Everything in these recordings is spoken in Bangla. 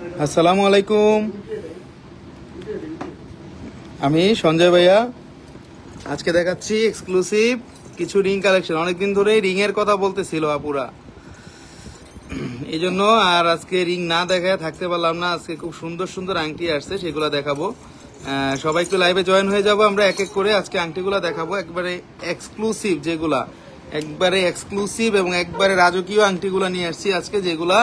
আসসালামু আলাইকুম, আমি সঞ্জয় ভাইয়া। আজকে দেখাচ্ছি এক্সক্লুসিভ কিছু রিং কালেকশন। অনেকদিন ধরে রিং এর কথা বলতেছিল আপুরা, এই জন্য আর আজকে রিং না দেখায় থাকতে পারলাম না। আজকে খুব সুন্দর সুন্দর আংটি আসছে, সেগুলো দেখাবো। সবাই একটু লাইভে জয়েন হয়ে যাবো, আমরা এক এক করে আজকে আংটিগুলো দেখাবো। একবারে এক্সক্লুসিভ যেগুলা, একবারে এক্সক্লুসিভ এবং একবারে রাজকীয় আংটিগুলো নিয়ে আসছি আজকে, যেগুলা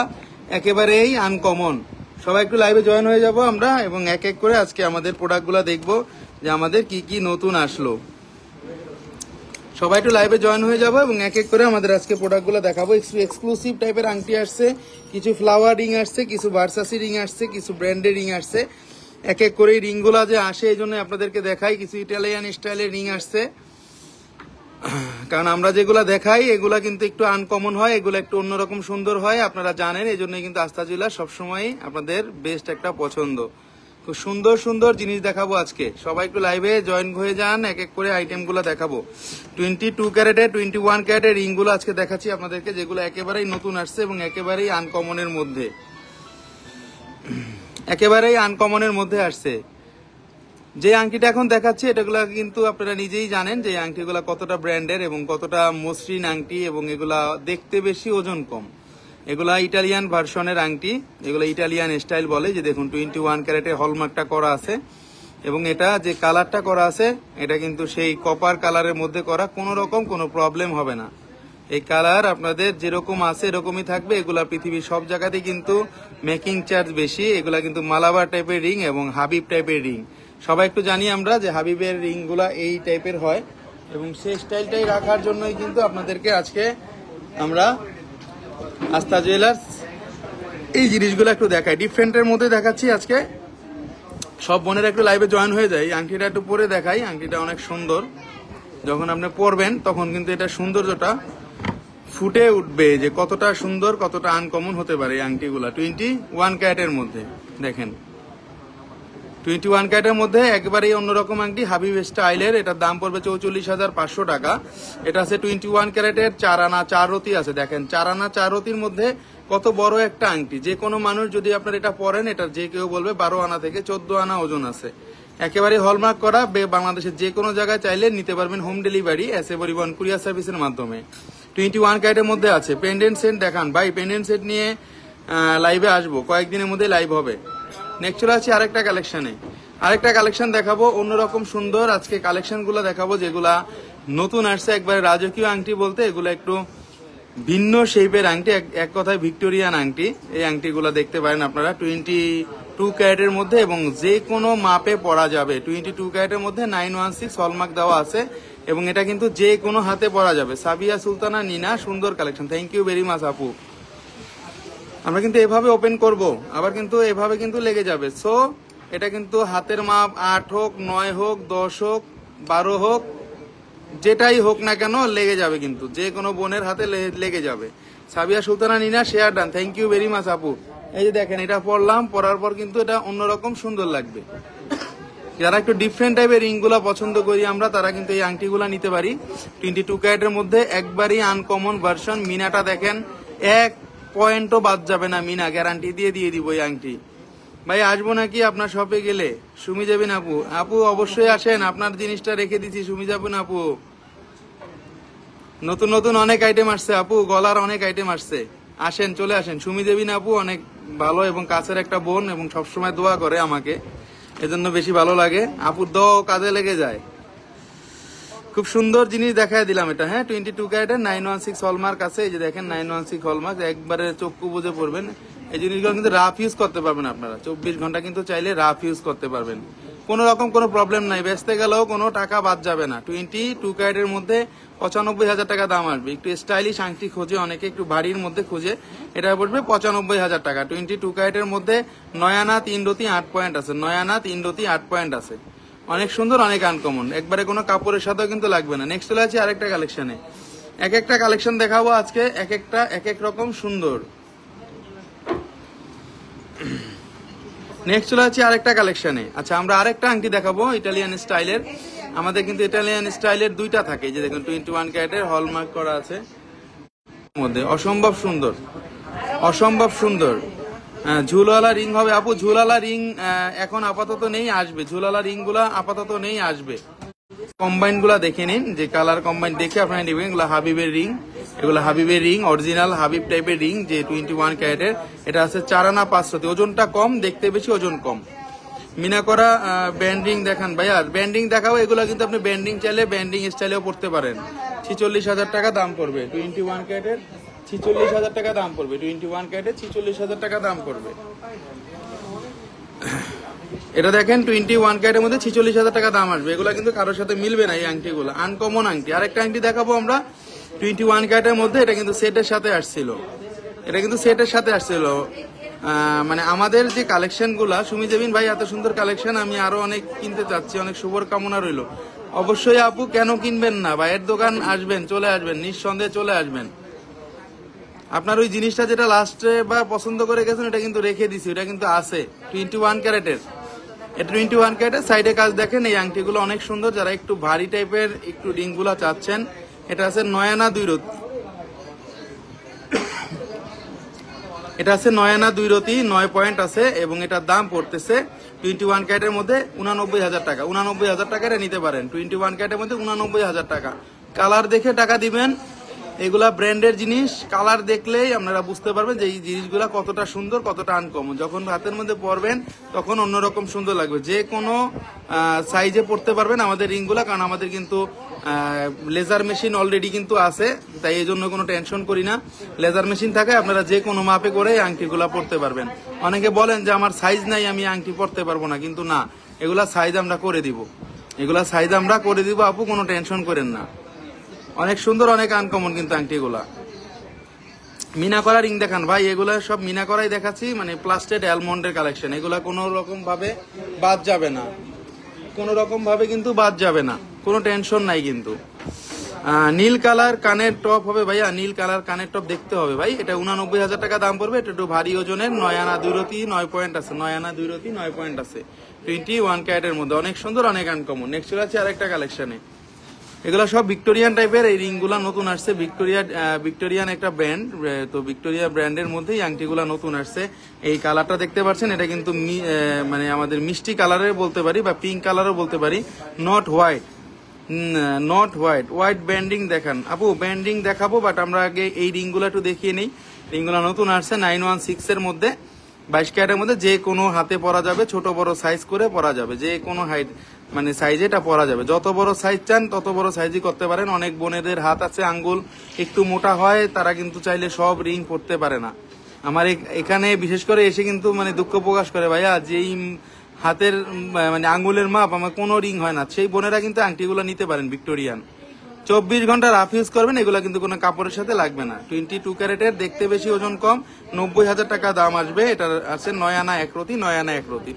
একেবারেই আনকমন। সবাই একটু লাইভে জয়েন হয়ে যাব আমরা, এবং এক এক করে আজকে আমাদের প্রোডাক্টগুলো দেখবো যে আমাদের কি কি নতুন আসলো। সবাই একটু লাইভে জয়েন হয়ে যাবো এবং এক এক করে আমাদের আজকে প্রোডাক্টগুলো দেখাবো। এক্সক্লুসিভ টাইপের আংটি আসছে, কিছু ফ্লাওয়ার রিং আসছে, কিছু ভার্সাসি রিং আসছে, কিছু ব্র্যান্ডের রিং আসছে। এক এক করে রিংগুলো যে আসে এই জন্য আপনাদেরকে দেখাই। কিছু ইটালিয়ান স্টাইলের রিং আসছে, কারণ আমরা যেগুলা দেখাই এগুলা কিন্তু একটু আনকমন হয়, এগুলো একটু অন্যরকম সুন্দর হয়, আপনারা জানেন। এই জন্যই কিন্তু আস্থা জুয়েলার্স সবসময় আপনাদের বেস্ট একটা পছন্দ। খুব সুন্দর সুন্দর জিনিস দেখাবো আজকে। সবাই একটু লাইভে জয়েন হয়ে যান, এক এক করে আইটেমগুলো দেখাবো। 22 ক্যারেটের 21 ক্যারেটের রিংগুলো আজকে দেখাচ্ছি আপনাদেরকে, যেগুলো একেবারেই নতুন আসছে এবং একেবারেই আনকমনের মধ্যে, একেবারেই আনকমনের মধ্যে আসছে। যে আংটিটা এখন দেখাচ্ছি এটাগুলা কিন্তু আপনারা নিজেই জানেন যে আংটিগুলা কতটা ব্র্যান্ডের এবং কতটা মসৃণ আংটি, এবং এগুলা দেখতে বেশি, ওজন কম। এগুলা ইটালিয়ান ভার্সনের আংটি, এগুলা ইটালিয়ান স্টাইল বলে। যে দেখুন 21 ক্যারেটে হলমার্কটা করা আছে, এবং এটা যে কালারটা করা আছে এটা কিন্তু সেই কপার কালারের মধ্যে করা, কোনো রকম কোনো প্রবলেম হবে না। এই কালার আপনাদের যেরকম আছে এরকমই থাকবে। এগুলা পৃথিবীর সব জায়গাতে কিন্তু মেকিং চার্জ বেশি। এগুলা কিন্তু মালাবার টাইপের রিং এবং হাবিব টাইপের রিং। সবাই একটু জানি আমরা যে হাবিবের রিংগুলা এই টাইপের হয়, এবং সেই স্টাইলটাই রাখার জন্যই কিন্তু আপনাদেরকে আজকে আমরা আস্থা জুয়েলার্স এই জিনিসগুলো একটু দেখাই, ডিফারেন্টের মধ্যে দেখাচ্ছি আজকে। সব বোনের একটু লাইভে জয়েন হয়ে যায়। আংটিটা একটু পরে দেখাই, আংটিটা অনেক সুন্দর। যখন আপনি পরবেন তখন কিন্তু এটা সৌন্দর্যটা ফুটে উঠবে যে কতটা সুন্দর, কতটা আনকমন হতে পারে এই আংটিগুলা। 21 ক্যারেটের মধ্যে দেখেন, 21 ক্যারেটের মধ্যে একবারেই অন্যরকম আংটি, হাবিব স্টাইলের। এটার দাম পড়বে 44,500 টাকা। এটা আছে 21 ক্যারেটের 4 আনা 4 রতি আছে। দেখেন 4 আনা 4 রতির মধ্যে কত বড় একটা আংটি। যে কোনো মানুষ যদি আপনার এটা পরেন, এটা যে কেউ বলবে 12 আনা থেকে 14 আনা ওজন আছে। একেবারে হলমার্ক করা, বাংলাদেশের যে কোনো জায়গায় চাইলে নিতে পারবেন হোম ডেলিভারি, এসএ পরিবহন কুরিয়ার সার্ভিসের মাধ্যমে। 21 ক্যারেটের মধ্যে আছে। পেন্ডেন্ট সেট দেখান ভাই, পেন্ডেন্ট সেট নিয়ে লাইভে আসবো, কয়েকদিনের মধ্যে লাইভ হবে। নেক্সট চলে আসছি আরেকটা কালেকশনে, আরেকটা কালেকশন দেখাবো অন্যরকম সুন্দর। আজকে কালেকশনগুলো দেখাবো যেগুলা নতুন আসছে, একবারে রাজকীয় আংটি বলতে এগুলো একটু ভিন্ন শেপের আংটি, এক কথায় ভিক্টোরিয়ান আংটি। এই আংটিগুলো দেখতে পারেন আপনারা 22 ক্যারেটের মধ্যে, এবং যে কোনো মাপে পরা যাবে। 22 ক্যারেটের মধ্যে 916 হলমার্ক দেওয়া আছে, এবং এটা কিন্তু যে কোনো হাতে পরা যাবে। সাবিয়া সুলতানা নিনা, সুন্দর collection, thank you very much আপু। আমরা কিন্তু এভাবে ওপেন করব, আবার কিন্তু এভাবে কিন্তু লেগে যাবে। সো এটা কিন্তু হাতের মাপ 8 হোক, 9 হোক, 10 হোক, 12 হোক, যেটাই হোক না কেন লেগে যাবে, কিন্তু যে কোনো বোনের হাতে লেগে যাবে। Sabiya Sultana Nina, share done, thank you very much আপু। এই যে দেখেন, এটা পরলাম, পরার পর কিন্তু এটা অন্যরকম সুন্দর লাগবে। যারা একটু ডিফারেন্ট টাইপের রিংগুলা পছন্দ করি আমরা, তারা কিন্তু এই আংটিগুলা নিতে পারি। 22 ক্যারেটের মধ্যে একবারই আনকমন ভার্সন। মিনাটা দেখেন, এক পয়েন্টও বাদ যাবে না মিনা, গ্যারান্টি দিয়ে দিব এই আংটি। ভাই আসবো নাকি আপনার শপে গেলে? সুমি যাবেন আপু? আপু অবশ্যই আসেন, আপনার জিনিসটা রেখে দিচ্ছি, সুমি যাবেন আপু। নতুন নতুন অনেক আইটেম আসছে আপু, গলার অনেক আইটেম আসছে, আসেন, চলে আসেন। সুমি দেবীন আপু অনেক ভালো এবং কাছের একটা বোন, এবং সবসময় দোয়া করে আমাকে, এজন্য বেশি ভালো লাগে। আপুর দোয়াও কাজে লেগে যায়। খুব সুন্দর জিনিস দেখায় দিলাম এটা। হ্যাঁ, 22 ক্যারেটের 916 হলমার্ক আছে। এই যে দেখেন 916 হলমার্ক, একবারে চক্ষু বুঝে পড়বেন। এই জিনিসগুলো কিন্তু রাফ ইউজ করতে পারবেন আপনারা, 24 ঘন্টা কিন্তু চাইলে রাফ ইউজ করতে পারবেন, কোনো রকম কোনো প্রবলেম নাই। বেচতে গেলেও কোনো টাকা বাদ যাবে না। 22 ক্যারেটের মধ্যে 95,000 টাকা দাম আসবে। একটু স্টাইলিশ আংটি খোঁজে অনেকে, একটু ভারীর মধ্যে খুঁজে, এটা পড়বে 95,000 টাকা। 22 ক্যারেটের মধ্যে 9 আনা 3 রতি 8 পয়েন্ট আছে, 9 আনা 3 রতি 8 পয়েন্ট আছে। অনেক সুন্দর, অনেক আনকমন, একবারে কোনো কাপড়ের সাথেও কিন্তু লাগবে না। নেক্সট চলে আছে আরেকটা কালেকশনে। এক একটা কালেকশন দেখাবো আজকে, এক একটা এক এক রকম সুন্দর। নেক্সট চলে যাচ্ছি আরেকটা কালেকশনে। আচ্ছা, আমরা আরেকটা আংটি দেখাবো ইটালিয়ান স্টাইলের। আমাদের কিন্তু ইটালিয়ান স্টাইলের দুইটা থাকে, যে দেখুন 21 ক্যারেটের হলমার্ক করা আছে মধ্যে, অসম্ভব সুন্দর, অসম্ভব সুন্দর। ঝুলওয়ালা রিং হবে আপু, ঝুলওয়ালা রিং এখন আপাতত নেই, আসবে। ঝুলওয়ালা রিং গুলা আপাতত নেই, আসবে। কম্বাইন গুলা দেখে নিন, যে কালার কম্বাইন দেখে আপনারা নেবেন। এগুলো হাবিবের রিং, এগুলো হাবিবের রিং, অরিজিনাল হাবিব টাইপের রিং, যে 21 ক্যারেটের। এটা আছে 4 আনা 500, ওজনটা কম, দেখতে বেশি, ওজন কম। মিনা করা ব্যান্ডিং দেখান ভাইয়া, ব্যান্ডিং দেখাবো। এগুলো কিন্তু আপনি ব্যান্ডিং চাইলে ব্যান্ডিং স্টাইলেও পড়তে পারেন। 46,000 টাকা দাম পড়বে 21 ক্যারেটের, 46,000 টাকা দাম পড়বে 21 ক্যারেটের, 46,000 টাকা দাম পড়বে। এটা দেখেন 21 ক্যারেটের মধ্যে 46,000 টাকা দাম আসবে। এগুলো কিন্তু কারোর সাথে মিলবে না, এই আংটিগুলো আনকমন আংটি। আরেকটা আংটি দেখাবো আমরা 21 ক্যারেটের মধ্যে, এটা কিন্তু সেটের সাথে আসছিল, এটা কিন্তু সেটের সাথে আসছিল। মানে আমাদের যে কালেকশন গুলা, সুমি জেবিন ভাই এত সুন্দর কালেকশন, আমি আরো অনেক কিনতে চাচ্ছি, অনেক শুভ কামনা রইল। অবশ্যই আপু, কেন কিনবেন না, ভাইয়ের দোকান আসবেন, চলে আসবেন, নিঃসন্দেহে চলে আসবেন। আপনার ওই জিনিসটা যেটা লাস্টে বা পছন্দ করে গেছেন, এটা কিন্তু রেখে দিছি, এটা কিন্তু আছে 21 ক্যারেটের। এটা 21 ক্যারেটের, সাইডে কাজ দেখেন। এই আংটিগুলো অনেক সুন্দর, যারা একটু ভারী টাইপের একটু রিং গুলা চাচ্ছেন। এটা আছে 9 আনা 2 রতি, এটা আছে 9 আনা 2 রতি, 9 পয়েন্ট আছে, এবং এটার দাম পড়তেছে 21 ক্যারেটের মধ্যে 89,000 টাকা। 89,000 টাকা এটা নিতে পারেন 21 ক্যারেটের মধ্যে 89,000 টাকা। কালার দেখে টাকা দিবেন, এগুলা ব্র্যান্ডের জিনিস, কালার দেখলেই আপনারা বুঝতে পারবেন যে এই জিনিসগুলা কতটা সুন্দর, কতটা আনকমন। যখন হাতের মধ্যে পরবেন তখন অন্যরকম সুন্দর লাগবে। যে কোনো সাইজে পড়তে পারবেন আমাদের রিংগুলা, কারণ আমাদের কিন্তু লেজার মেশিন অলরেডি কিন্তু আছে, তাই এই জন্য কোনো টেনশন করি না। লেজার মেশিন থাকে, আপনারা যে কোনো মাপে করে আংটিগুলা পড়তে পারবেন। অনেকে বলেন যে আমার সাইজ নাই, আমি আংটি পড়তে পারবো না, কিন্তু না, এগুলা সাইজ আমরা করে দিব, এগুলা সাইজ আমরা করে দিব আপু, কোনো টেনশন করেন না। অনেক সুন্দর, অনেক আনকমন কিন্তু আংটিগুলা। মিনা করা রিং দেখান ভাই, এগুলা সব মিনা করাই দেখাচ্ছি, মানে প্লাস্টেড অ্যালমন্ডের কালেকশন। এগুলা কোনো রকম ভাবে বাদ যাবে না, কোনো রকম ভাবে কিন্তু বাদ যাবে না, কোনো টেনশন নাই কিন্তু। নীল কালার কানের টপ হবে ভাইয়া, নীল কালার কানের টপ দেখতে হবে ভাই। এটা 89,000 টাকা দাম পড়বে। এটা একটু ভারী ওজনের, 9 আনা 2 রতি, 9 পয়েন্ট আছে, 9 আনা 2 রতি, 9 পয়েন্ট আছে, 21 ক্যারেটের মধ্যে, অনেক সুন্দর, অনেক আনকমন। নেক্সট চলে আছে আরেকটা কালেকশনে। এগুলো সব ভিক্টোরিয়ান টাইপের, এই রিংগুলা নতুন আসছে, ভিক্টোরিয়ান একটা ব্র্যান্ড, তো ভিক্টোরিয়া ব্র্যান্ডের মধ্যেই আংটিগুলা নতুন আসছে। এই কালারটা দেখতে পাচ্ছেন, এটা কিন্তু মানে আমাদের মিষ্টি কালারের বলতে পারি, বা পিঙ্ক কালারও বলতে পারি, not white, not white. White banding দেখান আপু, ব্যান্ডিং দেখাবো, বাট আমরা আগে এই রিংগুলা একটু দেখিয়ে নেই। রিংগুলা নতুন আসছে 916 এর মধ্যে, 22 ক্যারেটের মধ্যে, যে কোনো হাতে পরা যাবে, ছোট বড় সাইজ করে পরা যাবে, যে কোনো হাইট মানে সাইজে এটা পরা যাবে। যত বড় সাইজ চান তত বড় সাইজই করতে পারেন। অনেক বোনেদের হাত আছে আঙ্গুল একটু মোটা হয়, তারা কিন্তু চাইলে সব রিং পড়তে পারে না। আমার এখানে বিশেষ করে এসে কিন্তু মানে দুঃখ প্রকাশ করে, ভাইয়া যেই হাতের মানে আঙ্গুলের মাপ আমার কোনো রিং হয় না, সেই বোনেরা কিন্তু আংটিগুলো নিতে পারেন ভিক্টোরিয়ান। 24 ঘন্টা রাফ ইউজ করবেন, এগুলো কিন্তু কোনো কাপড়ের সাথে লাগবে না। 22 ক্যারেটের, দেখতে বেশি, ওজন কম, 90,000 টাকা দাম আসবে। এটা আছে 9 আনা 1 রতি, 9 আনা 1 রতি,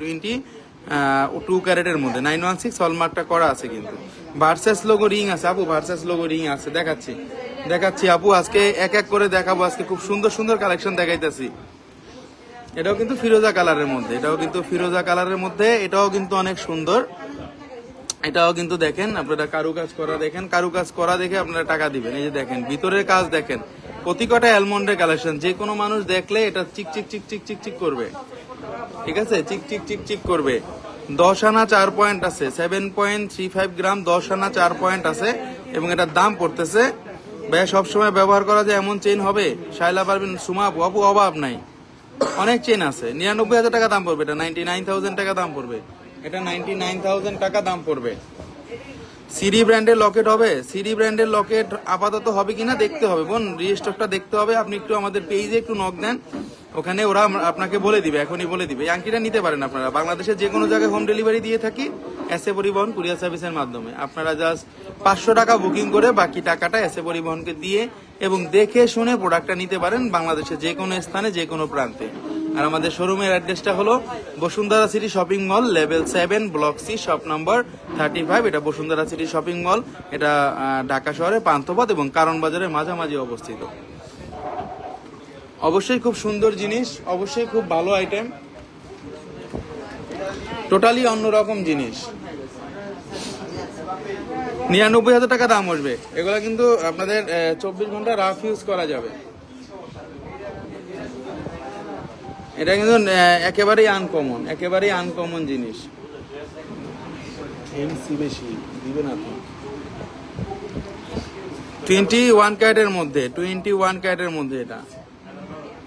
22 ক্যারেটের মধ্যে, 916 হলমার্কটা করা আছে কিন্তু। ভার্সেস লোগো রিং আছে আপু, ভার্সেস লোগো রিং আছে, দেখাচ্ছি আপু, আজকে এক এক করে দেখাবো। আজকে খুব সুন্দর সুন্দর কালেকশন দেখাইতেছি। এটাও কিন্তু ফিরোজা কালারের মধ্যে, এটাও কিন্তু ফিরোজা কালারের মধ্যে, এটাও কিন্তু অনেক সুন্দর। এটাও কিন্তু দেখেন আপনারা কারুকাজ করা, দেখেন কারুকাজ করা দেখে আপনারা টাকা দিবেন। এই যে দেখেন ভিতরের কাজ দেখেন, প্রতি কটা অ্যালমন্ডের কালেকশন, যে কোনো মানুষ দেখলে এটা চিক চিক চিক চিক চিক চিক করবে, ঠিক আছে, চিক চিক চিক চিক করবে। 10 আনা 4 পয়েন্ট আছে, 7.35 গ্রাম, 10 আনা 4 পয়েন্ট আছে, এবং এটার দাম পড়তেছে ভাইয়া সবসময় ব্যবহার করা যায় এমন চেইন হবে, শাইলা পারবেন, সুমা আপু, অভাব নাই, অনেক চেইন আছে। 99,000 টাকা দাম পড়বে, এটা 99,000 টাকা দাম পড়বে, এটা 99,000 টাকা দাম পড়বে। সিডি ব্র্যান্ডের লকেট হবে, সিডি ব্র্যান্ডের লকেট আপাতত হবে কিনা দেখতে হবে বোন, রিস্টকটা দেখতে হবে। আপনি একটু আমাদের পেজে একটু নক দেন, ওখানে ওরা আপনাকে বলে দিবে, এখনই বলে দিবে। এই আংটিটা নিতে পারেন আপনারা, বাংলাদেশের যে কোনো জায়গায় হোম ডেলিভারি দিয়ে থাকি, এসএ পরিবহন কুরিয়ার সার্ভিসের মাধ্যমে। আপনারা জাস্ট 500 টাকা বুকিং করে বাকি টাকাটা এসএ পরিবহনকে দিয়ে এবং দেখে শুনে প্রোডাক্টটা নিতে পারেন, বাংলাদেশের যে কোনো স্থানে, যে কোনো প্রান্তে। আর আমাদের শোরুমের অ্যাড্রেসটা হলো Bashundhara city shopping mall, level 7, block C, shop number 35। এটা বসুন্ধরা সিটি শপিং মল, এটা ঢাকা শহরে পান্থপথ এবং কারণ বাজারের মাঝামাঝি অবস্থিত। অবশ্যই খুব সুন্দর জিনিস, অবশ্যই খুব ভালো আইটেম, টোটালি অন্যরকম জিনিস। 99,000 টাকা দাম আসবে। এগুলা কিন্তু আপনাদের 24 ঘন্টা রাফ ইউজ করা যাবে। এটা কিন্তু একেবারেই আনকমন জিনিস। এমসি বেশি দিবে না তো। 21 ক্যারেটের মধ্যে, 21 ক্যারেটের মধ্যে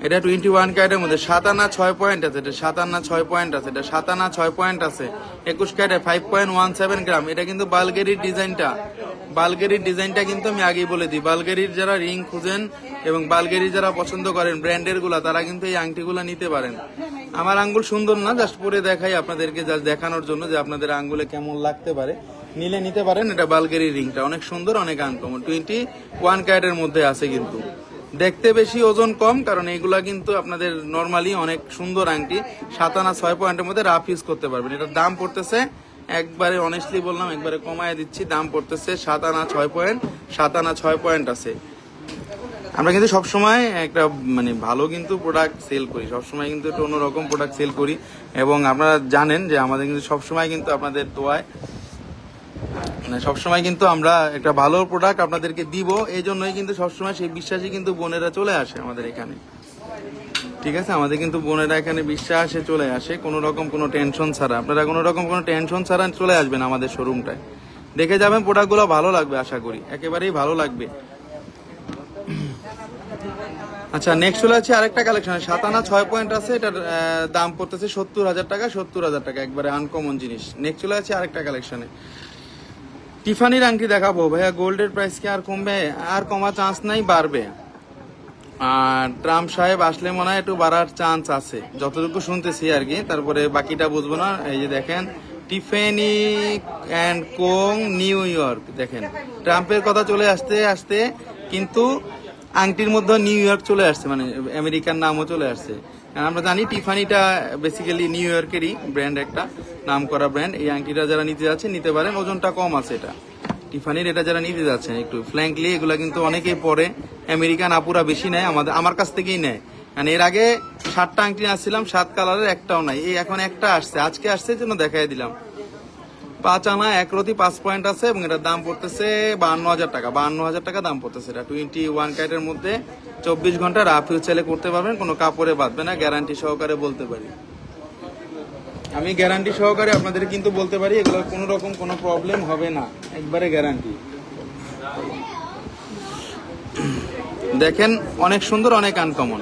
এটা 21 ক্যারেটের মধ্যে 7 আনা 6 পয়েন্ট আছে, এটা 7 আনা 6 পয়েন্ট আছে, এটা 7 আনা 6 পয়েন্ট আছে, 21 ক্যারেট 5.17 গ্রাম। এটা কিন্তু বালগেরির ডিজাইনটা কিন্তু আমি আগেই বলে দিই, বালগেরির যারা রিং খুঁজেন এবং বালগেরি যারা পছন্দ করেন ব্র্যান্ডের গুলা, তারা কিন্তু এই আংটিগুলা নিতে পারেন। আমার আঙ্গুল সুন্দর না, জাস্ট পরে দেখাই আপনাদেরকে, জাস্ট দেখানোর জন্য যে আপনাদের আঙ্গুলে কেমন লাগতে পারে। নিতে পারেন। এটা বালগেরি রিংটা অনেক সুন্দর, অনেক আনকমন। 21 ক্যারেটের মধ্যে আছে, কিন্তু দেখতে বেশি, ওজন কম, কারণ এগুলা কিন্তু আপনাদের নর্মালি অনেক সুন্দর আংটি। 7 আনা 6 পয়েন্টের মধ্যে রাফ ইউজ করতে পারবেন। এটার দাম পড়তেছে, একবারে অনেস্টলি বললাম, একবারে কমায় দিচ্ছি, দাম পড়তেছে 7 আনা 6 পয়েন্ট। 7 আনা 6 পয়েন্ট আছে। আমরা কিন্তু সবসময় একটা মানে ভালো কিন্তু প্রোডাক্ট সেল করি, সবসময় কিন্তু একটা অন্যরকম প্রোডাক্ট সেল করি, এবং আপনারা জানেন যে আমাদের কিন্তু সবসময় কিন্তু আপনাদের দোয়ায় সবসময় কিন্তু আমরা একটা ভালো প্রোডাক্ট আপনাদেরকে দিব। এই জন্যই কিন্তু সবসময় সেই বিশ্বাসী কিন্তু বোনেরা চলে আসে আমাদের এখানে, ঠিক আছে? আমাদের কিন্তু বোনেরা এখানে বিশ্বাসে চলে আসে, কোনো রকম কোনো টেনশন ছাড়া। আপনারা কোনো রকম কোনো টেনশন ছাড়া চলে আসবেন আমাদের শোরুমটায়, দেখে যাবেন, প্রোডাক্টগুলো ভালো লাগবে, আশা করি একেবারেই ভালো লাগবে। আচ্ছা, নেক্সট চলে আছে আরেকটা কালেকশন, 7 আনা 6 পয়েন্ট আছে, এটার দাম পড়তেছে 70,000 টাকা। 70,000 টাকা, একবারে আনকমন জিনিস। নেক্সট চলে আছে আরেকটা কালেকশনে, টিফানির আংটি দেখাবো। ভাইয়া গোল্ডের প্রাইস কি আর কমবে? আর কমার চান্স নাই, বাড়বে। আর ট্রাম্প সাহেব আসলে মনে হয় একটু বাড়ার চান্স আছে, যতটুকু শুনতেছি আর কি, তারপরে বাকিটা বুঝবো না। এই যে দেখেন, টিফানি অ্যান্ড কোং নিউ ইয়র্ক, দেখেন ট্রাম্পের কথা চলে আসতে কিন্তু আংটির মধ্যে নিউ ইয়র্ক চলে আসছে, মানে আমেরিকার নামও চলে আসছে। আমরা জানি টিফানিটা বেসিক্যালি নিউ ইয়র্কেরই ব্র্যান্ড, একটা নাম করা ব্র্যান্ড। এই আংটিটা যারা নিতে যাচ্ছেন নিতে পারেন, ওজনটা কম আছে এটা টিফানির। এটা যারা নিতে যাচ্ছেন একটু ফ্র্যাঙ্কলি, এগুলা কিন্তু অনেকেই পরে, আমেরিকান আপুরা বেশি নেয়, আমার কাছ থেকেই নেয়। মানে এর আগে 7টা আংটি আসছিলাম, 7 কালারের একটাও নাই, এই এখন একটা আসছে, আজকে আসছে জন্য দেখাই দিলাম। 5 আনা 1 রতি 5 পয়েন্ট আছে, এবং এটার দাম পড়তেছে 52,000 টাকা। 52,000 টাকা দাম পড়তেছে। এটা 21 ক্যারেটের মধ্যে 24 ঘন্টা রাফ ইউজ চাইলে করতে পারবেন, কোনো কাপড়ে বাঁধবে না, গ্যারান্টি সহকারে বলতে পারি। আমি গ্যারান্টি সহকারে আপনাদের কিন্তু বলতে পারি, এগুলোর কোনো রকম কোনো প্রবলেম হবে না, একবারে গ্যারান্টি। দেখেন অনেক সুন্দর, অনেক আনকমন।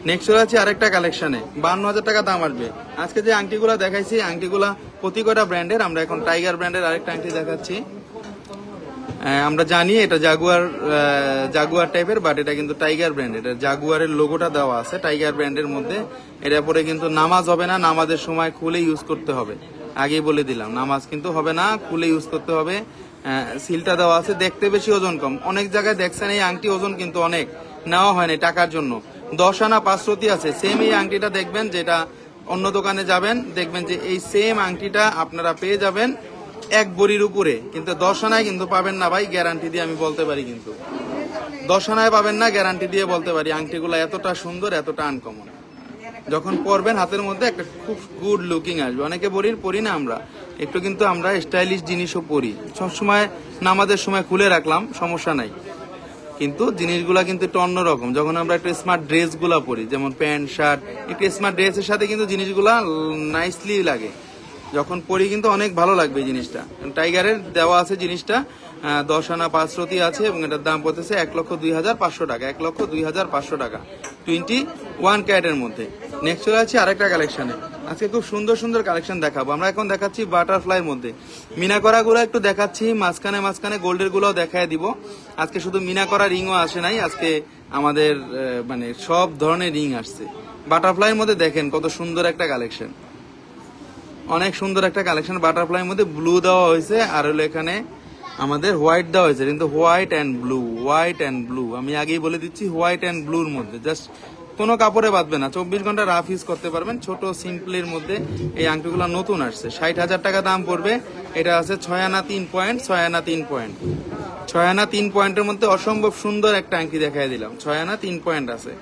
নেক্সট চলে আছে আরেকটা কালেকশনে, 52,000 টাকা দাম আসবে। আজকে যে আংটিগুলা দেখাইছি, আংটিগুলা প্রতি কটা ব্র্যান্ডের। আমরা এখন টাইগার ব্র্যান্ডের আরেকটা আংটি দেখাচ্ছি। আমরা জানি এটা জাগুয়ার টাইপের, বাট এটা কিন্তু টাইগার ব্র্যান্ড। এটা জাগুয়ারের লোগোটা দেওয়া আছে টাইগার ব্র্যান্ডের মধ্যে। এটা পরে কিন্তু নামাজ হবে না, নামাজের সময় খুলে ইউজ করতে হবে, আগেই বলে দিলাম, নামাজ কিন্তু হবে না, খুলে ইউজ করতে হবে। সিলটা দেওয়া আছে, দেখতে বেশি, ওজন কম। অনেক জায়গায় দেখছেন এই আংটি ওজন কিন্তু অনেক, নেওয়া হয়নি টাকার জন্য। 10 আনা 5 রতি আছে। সেম এই আংটিটা দেখবেন, যেটা অন্য দোকানে যাবেন দেখবেন যে এই সেম আংটিটা আপনারা পেয়ে যাবেন 1 ভরির উপরে, কিন্তু 10 আনায় কিন্তু পাবেন না ভাই, গ্যারান্টি দিয়ে আমি বলতে পারি। কিন্তু 10 আনায় পাবেন না, গ্যারান্টি দিয়ে বলতে পারি। আংটিগুলো এতটা সুন্দর, এতটা আনকমন, যখন পরবেন হাতের মধ্যে একটা খুব গুড লুকিং আসবে। অনেকে পরি না আমরা একটু, কিন্তু আমরা স্টাইলিশ জিনিসও পরি সবসময়। নামাজের সময় খুলে রাখলাম, সমস্যা নাই, কিন্তু জিনিসগুলা কিন্তু একটু অন্যরকম। যখন আমরা একটু স্মার্ট ড্রেস গুলা পরি, যেমন প্যান্ট শার্ট, একটু স্মার্ট ড্রেসের সাথে কিন্তু জিনিসগুলা নাইসলি লাগে, যখন পরি কিন্তু অনেক ভালো লাগবে এই জিনিসটা। টাইগারের দেওয়া আছে জিনিসটা, 10 আনা 5 রতি আছে, এবং এটার দাম পড়তেছে 1,02,500 টাকা। 1,02,500 টাকা 21 ক্যারেটের মধ্যে। নেক্সট চলে আছে আরেকটা কালেকশনে। আজকে খুব সুন্দর সুন্দর কালেকশন দেখাবো। আমরা এখন দেখাচ্ছি বাটারফ্লাইয়ের মধ্যে, মিনা করা গুলো একটু দেখাচ্ছি, মাঝখানে গোল্ডের গুলোও দেখায় দিব। আজকে শুধু মিনা করা রিংও আসে নাই, আজকে আমাদের মানে সব ধরনের রিং আসছে বাটারফ্লাইয়ের মধ্যে। দেখেন কত সুন্দর একটা কালেকশন, অনেক সুন্দর একটা কালেকশন। বাটারফ্লাইয়ের মধ্যে ব্লু দেওয়া হয়েছে, আর হলো এখানে আমাদের হোয়াইট দেওয়া হয়েছে, কিন্তু হোয়াইট অ্যান্ড ব্লু। আমি আগেই বলে দিচ্ছি, হোয়াইট অ্যান্ড ব্লুর মধ্যে, জাস্ট কোনো কাপড়ে বাঁধবে না, 24 ঘন্টা রাফ ইউজ করতে পারবেন। ছোট সিম্পলের মধ্যে এই আংটিগুলো নতুন আসছে, 60,000 টাকা দাম পড়বে। এটা আছে 6 আনা 3 পয়েন্ট, 6 আনা 3 পয়েন্ট, 6 আনা 3 পয়েন্টের মধ্যে অসম্ভব সুন্দর একটা আংটি দেখাই দিলাম। 6 আনা 3 পয়েন্ট আছে,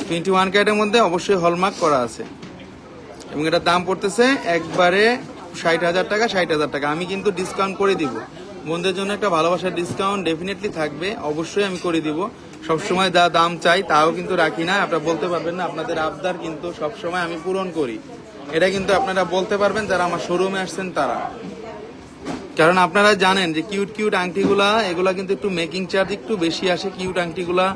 21 ক্যারেটের মধ্যে, অবশ্যই হলমার্ক করা আছে, এবং এটার দাম পড়তেছে একবারে 60,000 টাকা। 60,000 টাকা আমি কিন্তু ডিসকাউন্ট করে দিব, বন্ধুদের জন্য একটা ভালোবাসার ডিসকাউন্ট ডেফিনেটলি থাকবে, অবশ্যই আমি করে দিব। সবসময় যা দাম চাই তাও কিন্তু রাখি না। আপনারা বলতে পারবেন না, আপনাদের আবদার কিন্তু সবসময় আমি পূরণ করি, এটা কিন্তু আপনারা বলতে পারবেন যারা আমার শোরুমে আসছেন তারা। কারণ আপনারা জানেন যে কিউট কিউট আংটিগুলা এগুলা কিন্তু একটু মেকিং চার্জ একটু বেশি আসে কিউট আংটিগুলা।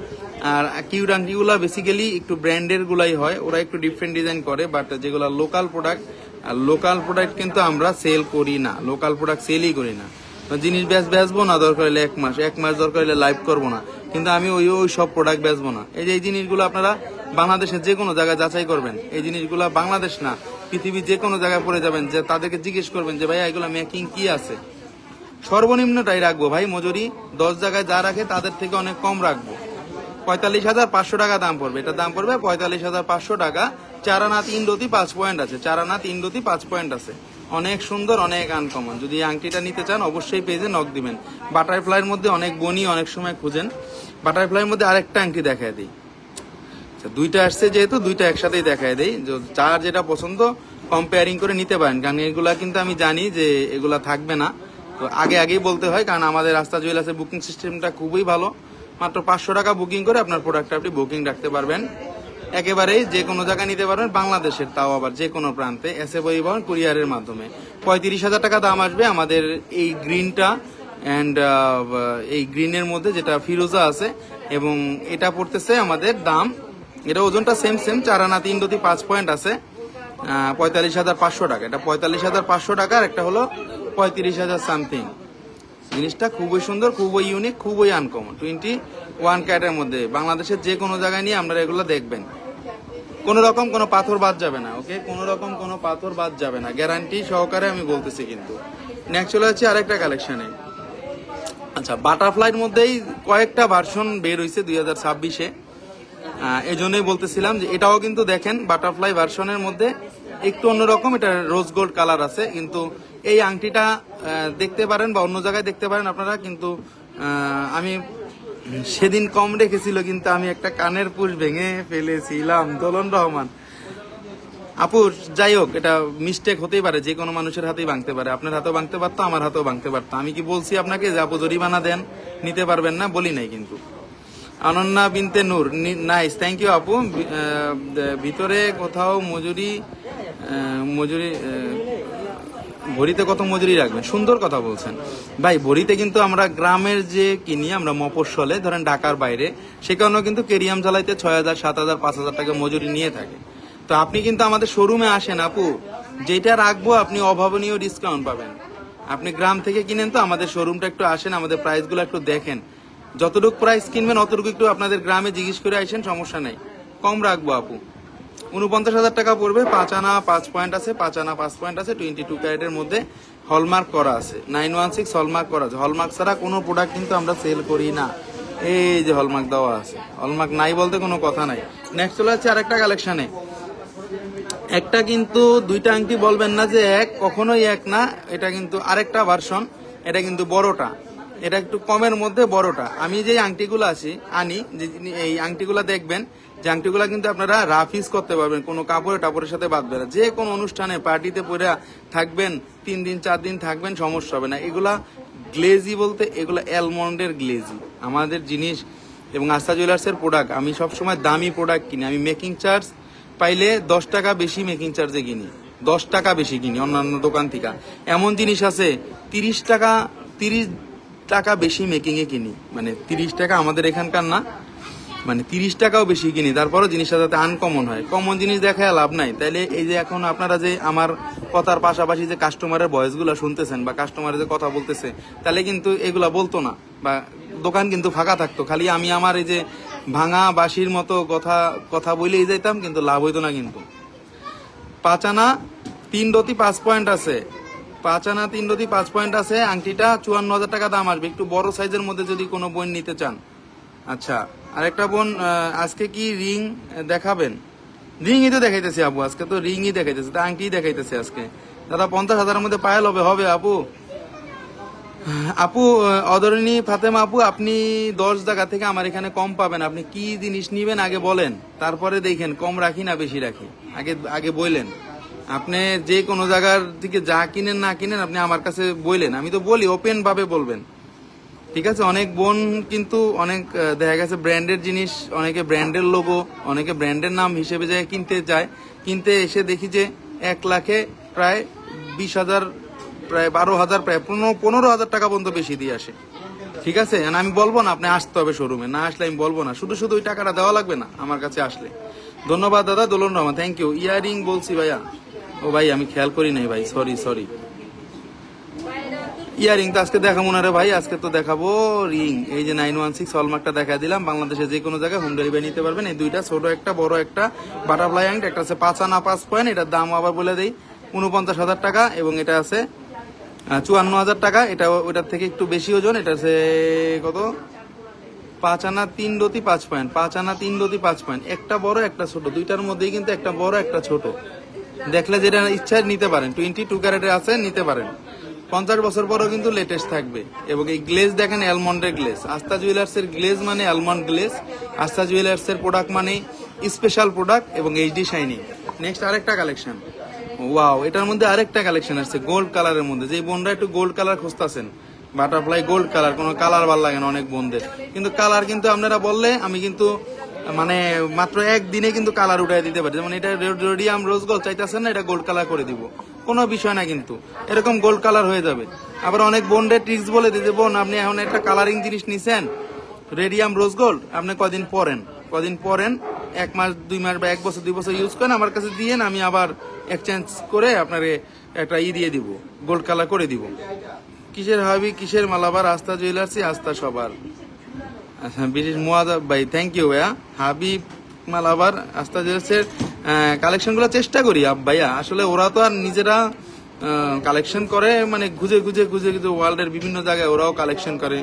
আর কিউট আংটিগুলা বেসিক্যালি একটু ব্র্যান্ডের গুলাই হয়, ওরা একটু ডিফারেন্ট ডিজাইন করে। বাট যেগুলো লোকাল প্রোডাক্ট, আর লোকাল প্রোডাক্ট কিন্তু আমরা সেল করি না, লোকাল প্রোডাক্ট সেলই করি না। জিনিস বেচবো না, দরকার হলে এক মাস দরকার হলে লাইভ করবো না, কিন্তু আমি ওই সব প্রোডাক্ট বেচবো না। এই জিনিসগুলো আপনারা বাংলাদেশের যে কোনো জায়গায় যাচাই করবেন, এই জিনিসগুলো বাংলাদেশ না পৃথিবীর যে কোনো জায়গায় পড়ে যাবেন, যে তাদেরকে জিজ্ঞেস করবেন যে ভাই এগুলো মেকিং কি আছে, সর্বনিম্নটাই রাখবো ভাই। মজুরি 10 জায়গায় যা রাখে তাদের থেকে অনেক কম রাখবো। 45,500 টাকা দাম পড়বে, এটা দাম পড়বে 45,500 টাকা। 4 আনা 3 রতি 5 পয়েন্ট আছে, 4 আনা 3 রতি 5 পয়েন্ট আছে, অনেক সুন্দর, অনেক আনকমন। যদি এই আংটিটা নিতে চান অবশ্যই পেজে নক দিবেন। বাটারফ্লাইয়ের মধ্যে অনেক বনি অনেক সময় খুঁজেন, বাটারফ্লাইয়ের মধ্যে আরেকটা আংটি দেখায় দিই। দুইটা আসছে যেহেতু দুইটা একসাথেই দেখায় দেই, যার যেটা পছন্দ কম্পেয়ারিং করে নিতে পারেন। কারণ এগুলা কিন্তু আমি জানি যে এগুলা থাকবে না, তো আগেই বলতে হয়। কারণ আমাদের রাস্তা জুয়েলার্সের বুকিং সিস্টেমটা খুবই ভালো, মাত্র 500 টাকা বুকিং করে আপনার প্রোডাক্টটা আপনি বুকিং রাখতে পারবেন। একেবারেই যে কোনো জায়গায় নিতে পারবেন, বাংলাদেশের, তাও আবার যে কোনো প্রান্তে, এসে পরিবহন কুরিয়ারের মাধ্যমে। 35,000 টাকা দাম আসবে আমাদের এই গ্রিনটা, অ্যান্ড এই গ্রিনের মধ্যে যেটা ফিরোজা আছে, এবং এটা পড়তেছে আমাদের দাম, এটা ওজনটা সেম 4 আনা 3 রতি 5 পয়েন্ট আছে, 45,500 টাকা। এটা 45,500 টাকা, আর একটা হলো 35,000 সামথিং। জিনিসটা খুবই সুন্দর, খুবই ইউনিক, খুবই আনকমন। 21 ক্যারেটের মধ্যে বাংলাদেশের যে কোনো জায়গায় নিয়ে আপনারা এগুলো দেখবেন, কোন রকম কোনো পাথর বাদ যাবে না। ওকে, কোন রকম কোনো পাথর বাদ যাবে না, গ্যারান্টি সহকারে আমি বলতেছি। কিন্তু নেক্সট চলে যাচ্ছে আরেকটা কালেকশনে। আচ্ছা, বাটারফ্লাইয়ের মধ্যেই কয়েকটা ভার্সন বের হয়েছে 2026-এ, এই জন্যই বলতেছিলাম যে এটাও কিন্তু দেখেন বাটারফ্লাই ভার্সনের মধ্যে একটু অন্যরকম, এটা রোজ গোল্ড কালার আছে। কিন্তু এই আংটিটা দেখতে পারেন বা অন্য জায়গায় দেখতে পারেন আপনারা, কিন্তু আমি সেদিন কম রেখেছিল, কিন্তু আমি একটা কানের পুশ ভেঙে ফেলেছিলাম। দোলন রহমান আপু, যাই হোক, এটা মিস্টেক হতেই পারে, যে কোনো মানুষের হাতেই ভাঙতে পারে। আপনার হাতেও ভাঙতে পারতো, আমার হাতেও ভাঙতে পারতো। আমি কি বলছি আপনাকে যে আপু জরিমানা দেন, নিতে পারবেন না? বলি নাই কিন্তু। অনন্যা বিনতে নূর, নাইস, থ্যাংক ইউ আপু। ভিতরে কোথাও মজুরি ভরিতে কত মজুরি রাখবেন? সুন্দর কথা বলছেন ভাই। ভরিতে কিন্তু আমরা গ্রামের যে কিনি, আমরা মফস্বলে, ধরেন ঢাকার বাইরে, সেখানেও কিন্তু কেরিয়াম জ্বালাইতে 6,000, 7,000, 5,000 টাকা মজুরি নিয়ে থাকে। তো আপনি কিন্তু আমাদের শোরুমে আসেন আপু, যেটা রাখবো আপনি অভাবনীয় ডিসকাউন্ট পাবেন। আপনি গ্রাম থেকে কিনেন তো আমাদের শোরুমটা একটু আসেন, আমাদের প্রাইসগুলো একটু দেখেন, যতটুকু প্রাইস কিনবেন অতটুকু একটু আপনাদের গ্রামে জিজ্ঞেস করে আসেন, সমস্যা নেই, কম রাখবো আপু। 49,000 টাকা পড়বে। 5 আনা 5 পয়েন্ট আছে, 5 আনা 5 পয়েন্ট আছে, 22 ক্যারেটের মধ্যে হলমার্ক করা আছে, 916 হলমার্ক করা আছে। হলমার্ক ছাড়া কোনো প্রোডাক্ট কিন্তু আমরা সেল করি না। এই যে হলমার্ক দেওয়া আছে, হলমার্ক নাই বলতে কোনো কথা নাই। নেক্সট চলে যাচ্ছে আরেকটা কালেকশনে। একটা কিন্তু দুইটা আংটি বলবেন না যে এক, কখনোই এক না। এটা কিন্তু আরেকটা ভার্সন, এটা কিন্তু বড়টা, এটা একটু কমের মধ্যে বড়টা। আমি যে আংটিগুলো আনি, এই আংটিগুলা দেখবেন যে আংটিগুলা কিন্তু আপনারা রাফ ইউজ করতে পারবেন, কোনো কাপড়ে টাপড়ের সাথে বাঁধবে না। যে কোনো অনুষ্ঠানে পার্টিতে পরে থাকবেন, 3 দিন 4 দিন থাকবেন, সমস্যা হবে না। এগুলা গ্লেজি বলতে এগুলা অ্যালমন্ডের গ্লেজি আমাদের জিনিস, এবং আস্থা জুয়েলার্সের প্রোডাক্ট। আমি সবসময় দামি প্রোডাক্ট কিনি, আমি মেকিং চার্জ পাইলে 10 টাকা বেশি মেকিং চার্জে কিনি, 10 টাকা বেশি কিনি অন্যান্য দোকান থেকে। এমন জিনিস আছে 30 টাকা বেশি মেকিং এ কিনি, মানে 30 টাকা আমাদের এখানকার না, মানে 30 টাকাও বেশি কিনি, তারপরও জিনিসটা যাতে আনকমন হয়। কমন জিনিস দেখায় লাভ নাই। তাইলে এই যে এখন আপনারা যে আমার কথার পাশাপাশি যে কাস্টমারের ভয়েস গুলা শুনতেছেন বা কাস্টমারের যে কথা বলতেছে, তাহলে কিন্তু এগুলা বলতো না, বা দোকান কিন্তু ফাঁকা থাকতো। খালি আমি আমার এই যে ভাঙা বাঁশির মতো কথা বলেই যাইতাম, কিন্তু লাভ হইতো না। কিন্তু 5 আনা 3 রতি 5 পয়েন্ট আছে, 5 আনা 3 রতি 5 পয়েন্ট আছে। আংটিটা 54,000 টাকা দাম আসবে, একটু বড় সাইজের মধ্যে যদি কোনো বোন নিতে চান। আচ্ছা, আরেকটা বোন, আজকে কি রিং দেখাবেন? রিংই তো দেখাইতেছি আপু, আজকে তো রিংই দেখাইতেছে, আংটি দেখাইতেছে আজকে। দাদা 50,000-এর মধ্যে পায়েল হবে আপু? আপু অদরণী ফাতেমা আপু, আপনি 10 জায়গা থেকে আমার এখানে কম পাবেন। আপনি কি জিনিস নিবেন আগে বলেন, তারপরে দেখেন কম রাখি না বেশি রাখি। আগে বললেন, আপনি যে কোনো জায়গার থেকে যা কিনেন না কিনেন আপনি আমার কাছে বললেন, আমি তো বলি ওপেন ভাবে বলবেন। ঠিক আছে, অনেক বোন কিন্তু অনেক দেখা গেছে ব্র্যান্ডের জিনিস, অনেকে ব্র্যান্ডের লোগো, অনেকে ব্র্যান্ডের নাম হিসেবে যায় কিনতে যায়, কিনতে এসে দেখি যে 1 লাখে প্রায় 20,000, প্রায় 12,000, প্রায় 15,000 টাকা পর্যন্ত বেশি দিয়ে আসে। ঠিক আছে, আমি বলবো না আপনি আসতে হবে শোরুমে, না আসলে আমি বলবো না, শুধু শুধু ওই টাকাটা দেওয়া লাগবে না আমার কাছে আসলে। ধন্যবাদ দাদা, দোলন রহমান, থ্যাংক ইউ। ইয়ারিং বলছি ভাইয়া, ও ভাই আমি খেয়াল করি নাই ভাই, সরি। ইয়ারিং তো আজকে দেখাবো না রে ভাই, আজকে তো দেখাবো রিং। এই যে 916 হলমার্কটা দেখা দিলাম, বাংলাদেশে যে কোনো জায়গায় হোম ডেলিভারি নিতে পারবেন। এই দুইটা, ছোট একটা বড় একটা বাটারফ্লাই আংটি, একটা আছে 5 আনা 5 পয়েন্ট, এটার দাম আবার বলে দেই 49,000 টাকা, এবং এটা আছে 54,000 টাকা। এটা ওটার থেকে একটু বেশি ওজন, এটা আছে কত, 5 আনা 3 রতি 5 পয়েন্ট, 5 আনা 3 রতি 5 পয়েন্ট, একটা বড় একটা ছোট, দুইটার মধ্যেই কিন্তু একটা বড় একটা ছোট। দেখলে যেটা ইচ্ছা নিতে পারেন, 22 ক্যারেটের আছে, নিতে পারেন। 50 বছর পরও কিন্তু লেটেস্ট থাকবে। এবং এই গ্লেজ দেখেন, অ্যালমন্ডের গ্লেজ। আস্থা জুয়েলার্স এর গ্লেজ মানে অ্যালমন্ড গ্লেজ। আস্থা জুয়েলার্স এর প্রোডাক্ট মানে স্পেশাল প্রোডাক্ট এবং এইচডি শাইনিং। নেক্সট আরেকটা কালেকশন, ওয়াও, এটার মধ্যে আরেকটা কালেকশন আসছে গোল্ড কালারের মধ্যে। যে বোনরা একটু গোল্ড কালার খুঁজতেছেন, বাটারফ্লাই গোল্ড কালার, কোনো কালার ভালো লাগে না অনেক বোনদের, কিন্তু কালার কিন্তু আপনারা বললে আমি কিন্তু মানে মাত্র একদিনে কিন্তু কালার উঠাই দিতে পারি। যেমন এটা রেডিয়াম রোজ গোল্ড চাইতেছেন না, এটা গোল্ড কালার করে দিব, কোনো বিষয় না, কিন্তু এরকম গোল্ড কালার হয়ে যাবে। আবার অনেক বোনদের ট্রিক্স বলে দিতে, বোন আপনি এখন একটা কালারিং জিনিস নিছেন রেডিয়াম রোজ গোল্ড, আপনি কদিন পরেন 1 মাস 2 মাস বা 1 বছর 2 বছর ইউজ করেন, আমার কাছে দিয়েন, আমি আবার এক্সচেঞ্জ করে আপনাকে একটা দিয়ে দিব, গোল্ড কালার করে দিব। কিসের হাবি, কিসের মালাবার, আস্থা জুয়েলার্সি, আস্থা সবার। আচ্ছা, বিশেষ মুয়াদাব ভাই, থ্যাংক ইউ ভাইয়া। হাবিব মালাবার, আস্থা জুয়েলার্সের কালেকশন গুলো চেষ্টা করি ভাইয়া, আসলে ওরা তো আর নিজেরা কালেকশন করে, মানে খুঁজে ওয়ার্ল্ডের বিভিন্ন জায়গায় ওরাও কালেকশন করে,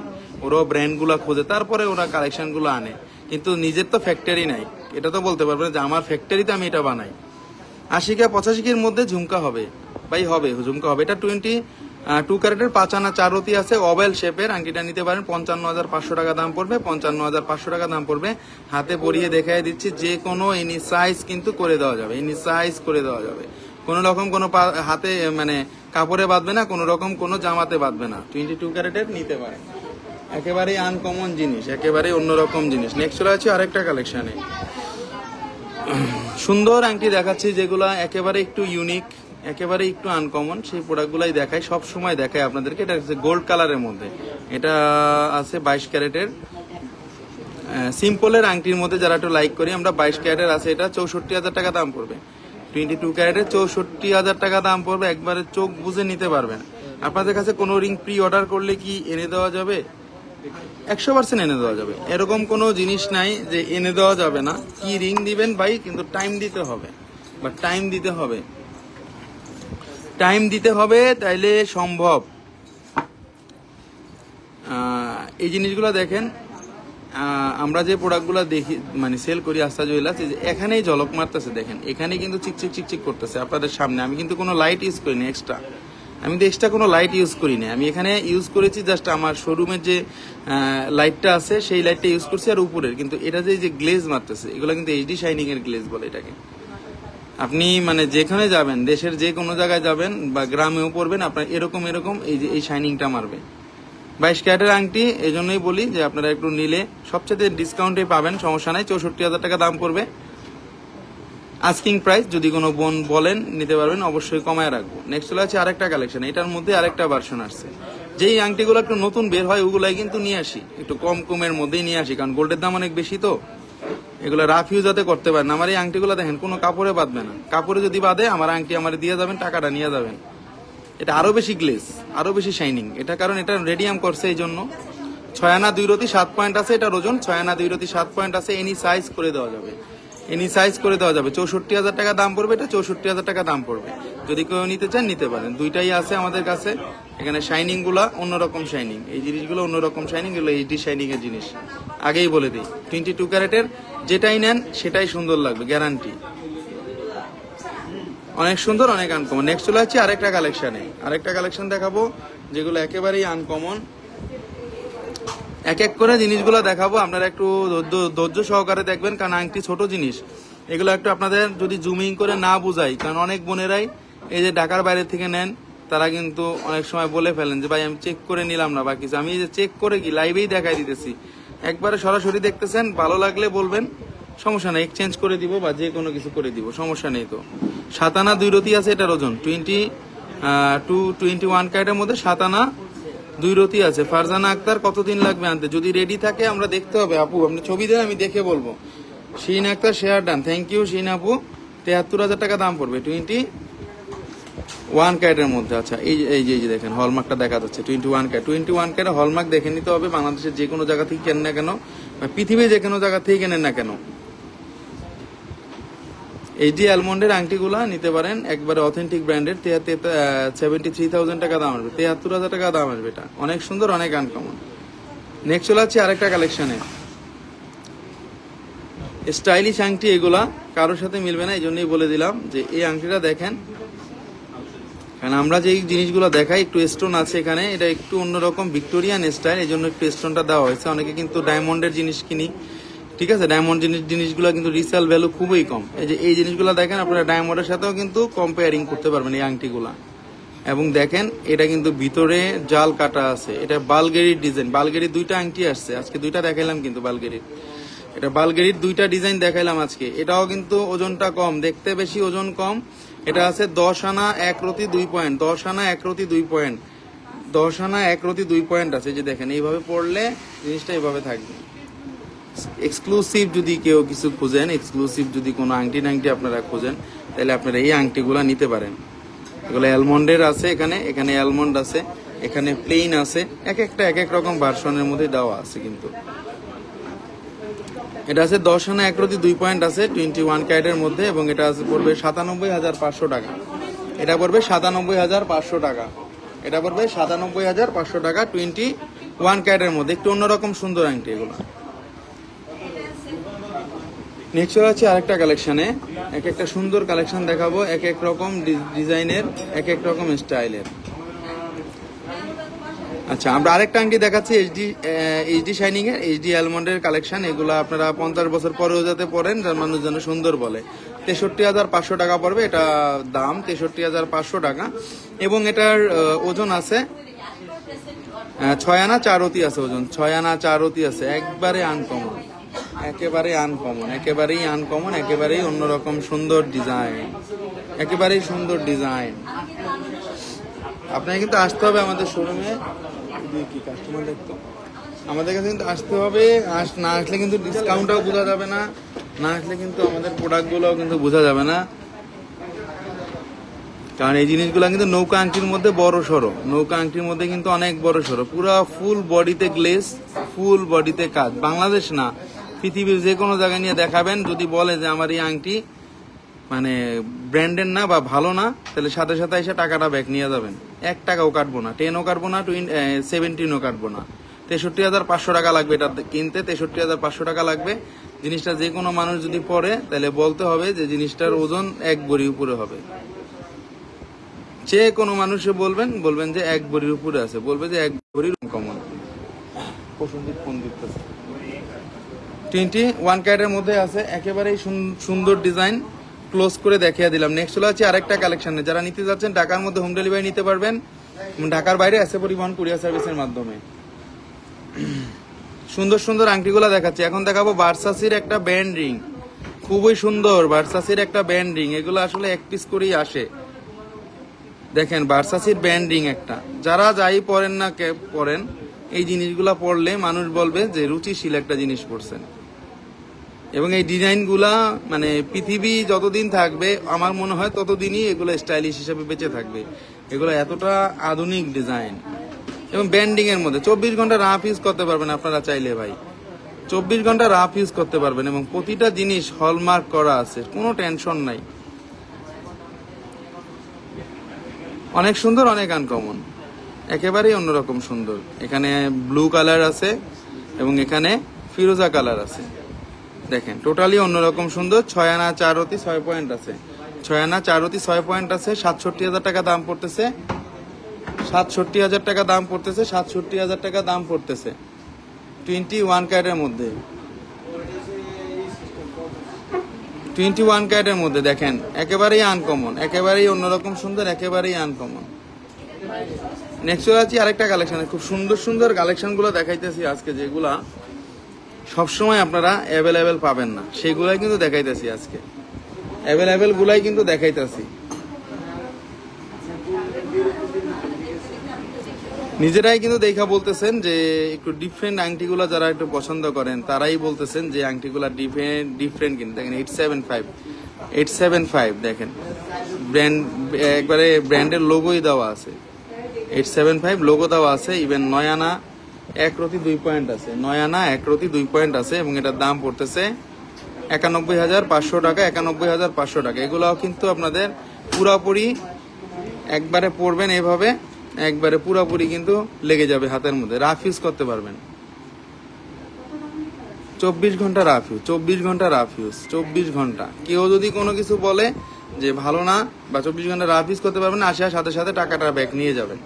ওরাও ব্র্যান্ড গুলা খোঁজে, তারপরে ওরা কালেকশন গুলো আনে, কিন্তু নিজের তো ফ্যাক্টরি নাই, এটা তো বলতে পারবে না যে আমার ফ্যাক্টরিতে আমি এটা বানাই। 80 85 মধ্যে ঝুমকা হবে ভাই, হবে ঝুমকা হবে। এটা 22 ক্যারেটের 5 আনা 4 রতি আছে, ওভাল শেপের আংটিটা নিতে পারেন। 55,500 টাকা দাম পড়বে, 55,500 টাকা দাম পড়বে। হাতে পরিয়ে দেখাই দিচ্ছি, যে কোনো এনি সাইজ কিন্তু করে দেওয়া যাবে, এনি সাইজ করে দেওয়া যাবে, কোনো রকম কোনো হাতে মানে কাপড়ে বাঁধবে না, কোনো রকম কোনো জামাতে বাঁধবে না। 22 ক্যারেটের নিতে পারেন, একেবারেই আনকমন জিনিস, একেবারেই অন্যরকম জিনিস। নেক্সট চলে আছে আরেকটা কালেকশনে, সুন্দর আংটি দেখাচ্ছি, যেগুলা একেবারে একটু ইউনিক, একেবারে একটু আনকমন, সেই প্রোডাক্টগুলাই দেখাই, সব সময় দেখাই আপনাদেরকে। এটা হচ্ছে গোল্ড কালারের মধ্যে, এটা আছে 22 ক্যারেটের সিম্পলের আংটির মধ্যে, যারা একটু লাইক করি আমরা। 22 ক্যারেটের আছে, এটা 64,000 টাকা দাম পড়বে। 22 ক্যারেটের 64,000 টাকা দাম পড়বে, একবারে চোখ বুঝে নিতে পারবেন। আপনাদের কাছে কোনো রিং প্রি অর্ডার করলে কি এনে দেওয়া যাবে? 100% এনে দেওয়া যাবে, এরকম কোনো জিনিস নাই যে এনে দেওয়া যাবে না। কি রিং দিবেন ভাই, কিন্তু টাইম দিতে হবে, বা টাইম দিতে হবে, তাইলে সম্ভব। এই জিনিসগুলো দেখেন, আমরা যে প্রোডাক্টগুলো দেখি মানে সেল করি আস্থা জুয়েলার্স, এখানেই ঝলক মারতেছে, দেখেন এখানে কিন্তু চিকচিক করতেছে আপনাদের সামনে। আমি কিন্তু কোনো লাইট ইউজ করিনি এক্সট্রা, কোনো লাইট ইউজ করি না। আমি এখানে ইউজ করেছি জাস্ট আমার শোরুমের যে লাইটটা আছে সেই লাইটটা ইউজ করছি, আর উপরের কিন্তু এটা যে গ্লেজ মারতেছে, এগুলো কিন্তু এইচডি শাইনিং এর গ্লেজ বলে এটাকে। আপনি মানে যেখানে যাবেন, দেশের যে কোনো জায়গায় যাবেন বা গ্রামেও পড়বেন, আপনার এরকম এই শাইনিংটা মারবে। 22 ক্যারেটের আংটি, এই জন্যই বলি যে আপনারা একটু নিলে সবচেয়ে ডিসকাউন্টে পাবেন, সমস্যা নাই। 64,000 টাকা দাম পড়বে আস্কিং প্রাইস। যদি কোনো বোন বলেন নিতে পারবেন, অবশ্যই কমায় রাখবো। নেক্সট চলে আছে আরেকটা কালেকশন, এটার মধ্যে আরেকটা ভার্সন আসছে। যেই আংটিগুলো একটু নতুন বের হয় ওগুলাই কিন্তু নিয়ে আসি, একটু কমের মধ্যেই নিয়ে আসি, কারণ গোল্ডের দাম অনেক বেশি, তো এগুলো রাফ ইউজ যাতে করতে পারেন। আমার এই আংটিগুলো দেখেন কোনো কাপড়ে বাঁধবে না, কাপড়ে যদি বাঁধে আমার আংটি আমার দিয়ে যাবেন, টাকাটা নিয়ে যাবেন। এটা আরো বেশি গ্লেজ, আরো বেশি শাইনিং, এটা কারণ এটা রেডিয়াম করছে এই জন্য। 6 আনা 2 রতি 7 পয়েন্ট আছে, এটার ওজন 6 আনা 2 রতি 7 পয়েন্ট আছে। এনি সাইজ করে দেওয়া যাবে, 64,000 টাকা দাম পড়বে, এটা 64,000 টাকা দাম পড়বে। যদি কেউ নিতে চান নিতে পারেন, দুইটাই আছে আমাদের কাছে। এখানে শাইনিং গুলা অন্যরকম শাইনিং, এই জিনিসগুলো অন্যরকম শাইনিং, এগুলো এইচডি শাইনিং এর জিনিস, আগেই বলে দিই। 22 ক্যারেটের যেটাই নেন সেটাই সুন্দর লাগবে, গ্যারান্টি। অনেক সুন্দর, অনেক আনকমন। নেক্সট চলে যাচ্ছে আরেকটা কালেকশন দেখাবো, যেগুলো একেবারেই আনকমন। এক এক করে জিনিসগুলো দেখাবো, আপনারা একটু ধৈর্য সহকারে দেখবেন, কারণ আংটি ছোট জিনিস, এগুলো একটু আপনাদের যদি জুমিং করে না বুঝাই, কারণ অনেক বোনেরাই এই যে ঢাকার বাইরে থেকে নেন, তারা কিন্তু অনেক সময় বলে ফেলেন যে ভাই আমি চেক করে নিলাম না বা কিছু। আমি এই যে চেক করে কি লাইভেই দেখাই দিতেছি, একবারে সরাসরি দেখতেছেন, ভালো লাগলে বলবেন, সমস্যা নেই, এক্সচেঞ্জ করে দিব বা যে কোনো কিছু করে দিব, সমস্যা নেই। তো 7 আনা 2 রতি আছে, এটার ওজন 21 ক্যারেটের মধ্যে 7 আনা 2 রতি আছে। ফারজানা আক্তার কতদিন লাগবে আনতে? যদি রেডি থাকে আমরা দেখতে হবে আপু, আপনি ছবি দেন আমি দেখে বলবো। Shin Akter share done, thank you Shin আপু। 73,000 টাকা দাম পড়বে 21 ক্যারেটের মধ্যে। আচ্ছা এই যে দেখেন হলমার্কটা দেখা যাচ্ছে 21 ক্যারেট হলমার্ক দেখে নিতে হবে। বাংলাদেশের যে কোনো জায়গা থেকে কেনেন না কেন, পৃথিবীর যে কোনো জায়গা থেকে কেনেন না কেন, এইচডি অ্যালমন্ডের আংটিগুলা নিতে পারেন, একবারে অথেন্টিক ব্র্যান্ডের। 73,000 টাকা দাম আসবে, 73,000 টাকা দাম আসবে। এটা অনেক সুন্দর, অনেক আনকমন। নেক্সট চলে যাচ্ছে আরেকটা কালেকশনে, স্টাইলিশ আংটি। এগুলা কারোর সাথে মিলবে না, এই জন্যই বলে দিলাম যে এই আংটিটা দেখেন, কারণ আমরা যে জিনিসগুলো দেখাই একটু স্টোন আছে এখানে, এটা একটু অন্যরকম ভিক্টোরিয়ান স্টাইল, এই জন্য একটু স্টোনটা দেওয়া হয়েছে। অনেকে কিন্তু ডায়মন্ডের জিনিস কিনি, ঠিক আছে, ডায়মন্ড জিনিসগুলো কিন্তু রিসেল ভ্যালু খুবই কম। এই যে এই জিনিসগুলো দেখেন, আপনারা ডায়মন্ডের সাথেও কিন্তু কম্পেয়ারিং করতে পারবেন এই আংটিগুলা। এবং দেখেন এটা কিন্তু ভিতরে জাল কাটা আছে, এটা বালগেরির ডিজাইন। বালগেরির 2টা আংটি আসছে আজকে, 2টা দেখাইলাম কিন্তু বালগেরির, এটা বালগেরির 2টা ডিজাইন দেখাইলাম আজকে। এটাও কিন্তু ওজনটা কম, দেখতে বেশি, ওজন কম। এটা আছে 10 আনা 1 রতি 2 পয়েন্ট, 10 আনা 1 রতি 2 পয়েন্ট, 10 আনা 1 রতি 2 পয়েন্ট আছে। যে দেখেন এইভাবে পড়লে জিনিসটা এইভাবে থাকবে। এক্সক্লুসিভ যদি কেউ কিছু খুঁজেন, এক্সক্লুসিভ যদি কোনো আংটি আপনারা খুঁজেন, তাহলে আপনারা এই আংটিগুলা নিতে পারেন। এগুলো অ্যালমন্ডের আছে, এখানে অ্যালমন্ড আছে, এখানে প্লেন আছে, এক এক রকম ভার্সনের মধ্যে দেওয়া আছে। কিন্তু এটা আছে 10 আনা 1 রতি 2 পয়েন্ট আছে 21 ক্যারেটের মধ্যে, এবং এটা আছে পড়বে 97,500 টাকা। এটা পড়বে 97,500 টাকা, এটা পড়বে 97,500 টাকা 21 ক্যারেটের মধ্যে। একটু অন্যরকম সুন্দর আংটি এগুলো। নেক্সট আছে আরেকটা কালেকশনে, এক একটা সুন্দর কালেকশন দেখাবো, এক এক রকম ডিজাইনের, এক এক রকম স্টাইলের। আচ্ছা, আমরা আরেকটা আংটি দেখাচ্ছি এইচডি শাইনিং এর, এইচডি অ্যালমন্ডের কালেকশন। এগুলো আপনারা 50 বছর পরেও যাতে পরেন, যার মানুষ যেন সুন্দর বলে। 63,500 টাকা পড়বে, এটা দাম 63,500 টাকা। এবং এটার ওজন আছে 6 আনা 4 রতি আছে, ওজন 6 আনা 4 রতি আছে। একেবারেই আনকমন, একেবারেই অন্যরকম সুন্দর ডিজাইন, একেবারেই সুন্দর ডিজাইন। আপনাকে কিন্তু আসতে হবে আমাদের শোরুমে, কি কাস্টমার দেখতো, আমাদের কাছে কিন্তু আসতে হবে। না আসলে কিন্তু ডিসকাউন্টটাও বোঝা যাবে না, না আসলে কিন্তু আমাদের প্রোডাক্টগুলোও কিন্তু বোঝা যাবে না। কারণ এই জিনিসগুলো কিন্তু নৌকা আংটির মধ্যে বড় সড়ো, নৌকা আংটির মধ্যে কিন্তু অনেক বড় সড়ো, পুরো ফুল বডিতে গ্লেজ, ফুল বডিতে কাজ। বাংলাদেশ না, পৃথিবীর যে কোনো জায়গায় নিয়ে দেখাবেন, যদি বলে যে আমার এই আংটি মানে ব্র্যান্ডের না বা ভালো না, তাহলে সাথে সাথে এসে টাকাটা ব্যাক নিয়ে যাবেন। 1 টাকাও কাটবো না, 10ও কাটবো না, 17ও কাটবো না। 63,500 টাকা লাগবে এটা কিনতে, 63,500 টাকা লাগবে। জিনিসটা যে কোনো মানুষ যদি পরে, তাহলে বলতে হবে যে জিনিসটার ওজন 1 ভরি উপরে হবে। যে কোনো মানুষে বলবেন যে 1 ভরির উপরে আছে, বলবে যে 1 ভরির কমন। 21 ক্যারেটের মধ্যে আছে, একেবারেই সুন্দর ডিজাইন, ক্লোজ করে দেখিয়ে দিলাম। নেক্সট চলে আছে আরেকটা কালেকশনে, যারা নিতে যাচ্ছেন ঢাকার মধ্যে হোম ডেলিভারি নিতে পারবেন, ঢাকার বাইরে আছে পরিবহন কুরিয়ার সার্ভিসের মাধ্যমে। সুন্দর সুন্দর আংটিগুলো দেখাচ্ছি। এখন দেখাবো ভার্সাসির একটা ব্যান্ড রিং, খুবই সুন্দর ভার্সাসির একটা ব্যান্ড রিং। এগুলো আসলে 1 পিস করেই আসে। দেখেন ভার্সাসির ব্যান্ড রিং একটা, যারা যাই পরেন না পরেন, এই জিনিসগুলা পরলে মানুষ বলবে যে রুচিশীল একটা জিনিস পরছেন। এবং এই ডিজাইনগুলা মানে পৃথিবী যতদিন থাকবে আমার মনে হয় ততদিনই এগুলো স্টাইলিশ হিসেবে বেঁচে থাকবে। এগুলো এতটা আধুনিক ডিজাইন এবং ব্যান্ডিং এর মধ্যে 24 ঘন্টা রাফ ইউজ করতে পারবেন আপনারা চাইলে ভাই, 24 ঘন্টা রাফ ইউজ করতে পারবেন। এবং প্রতিটা জিনিস হলমার্ক করা আছে, কোনো টেনশন নাই। অনেক সুন্দর, অনেক আনকমন, একেবারেই অন্যরকম সুন্দর। এখানে ব্লু কালার আছে এবং এখানে ফিরোজা কালার আছে। দেখেন টোটালি অন্যরকম সুন্দর। 6 আনা 4 রতি 6 পয়েন্ট আছে, 6 আনা 4 রতি 6 পয়েন্ট আছে। 67,000 টাকা দাম পড়তেছে, 67,000 টাকা দাম পড়তেছে, 67,000 টাকা দাম পড়তেছে 21 ক্যারেটের মধ্যে, 21 ক্যারেটের মধ্যে। দেখেন একেবারেই আনকমন, একেবারেই অন্যরকম সুন্দর, একেবারেই আনকমন। নেক্সট চলে যাচ্ছি আরেকটা কালেকশন, খুব সুন্দর সুন্দর কালেকশন গুলো দেখাইতেছি আজকে, যেগুলা সবসময় আপনারা অ্যাভেলেবেল পাবেন না, সেগুলাই কিন্তু দেখাইতেছি আজকে। অ্যাভেলেবেল গুলাই কিন্তু দেখাইতেছি। নিজেরাই কিন্তু দেখা বলতেছেন যে একটু ডিফারেন্ট আংটিগুলো যারা একটু পছন্দ করেন তারাই বলতেছেন যে আংটিগুলো ডিফারেন্ট কিন্তু দেখেন 875 দেখেন, ব্র্যান্ড একবারে ব্র্যান্ডের লোগোই দেওয়া আছে, 875 লোগো দেওয়া আছে। ইভেন 9 আনা 1 রতি 2 পয়েন্ট আছে, 9 আনা 1 রতি 2 পয়েন্ট আছে, এবং এটার দাম পড়তেছে 91,500 টাকা, 91,500 টাকা। এগুলাও কিন্তু আপনাদের পুরাপুরি একবারে পরবেন এভাবে, একবারে পুরাপুরি কিন্তু লেগে যাবে হাতের মধ্যে, রাফ ইউজ করতে পারবেন। 24 ঘন্টা রাফ ইউজ, 24 ঘন্টা রাফ ইউজ, 24 ঘন্টা। কেউ যদি কোনো কিছু বলে যে ভালো না বা 24 ঘন্টা রাফ ইউজ করতে পারবেন, আসার সাথে সাথে টাকাটা ব্যাক নিয়ে যাবেন।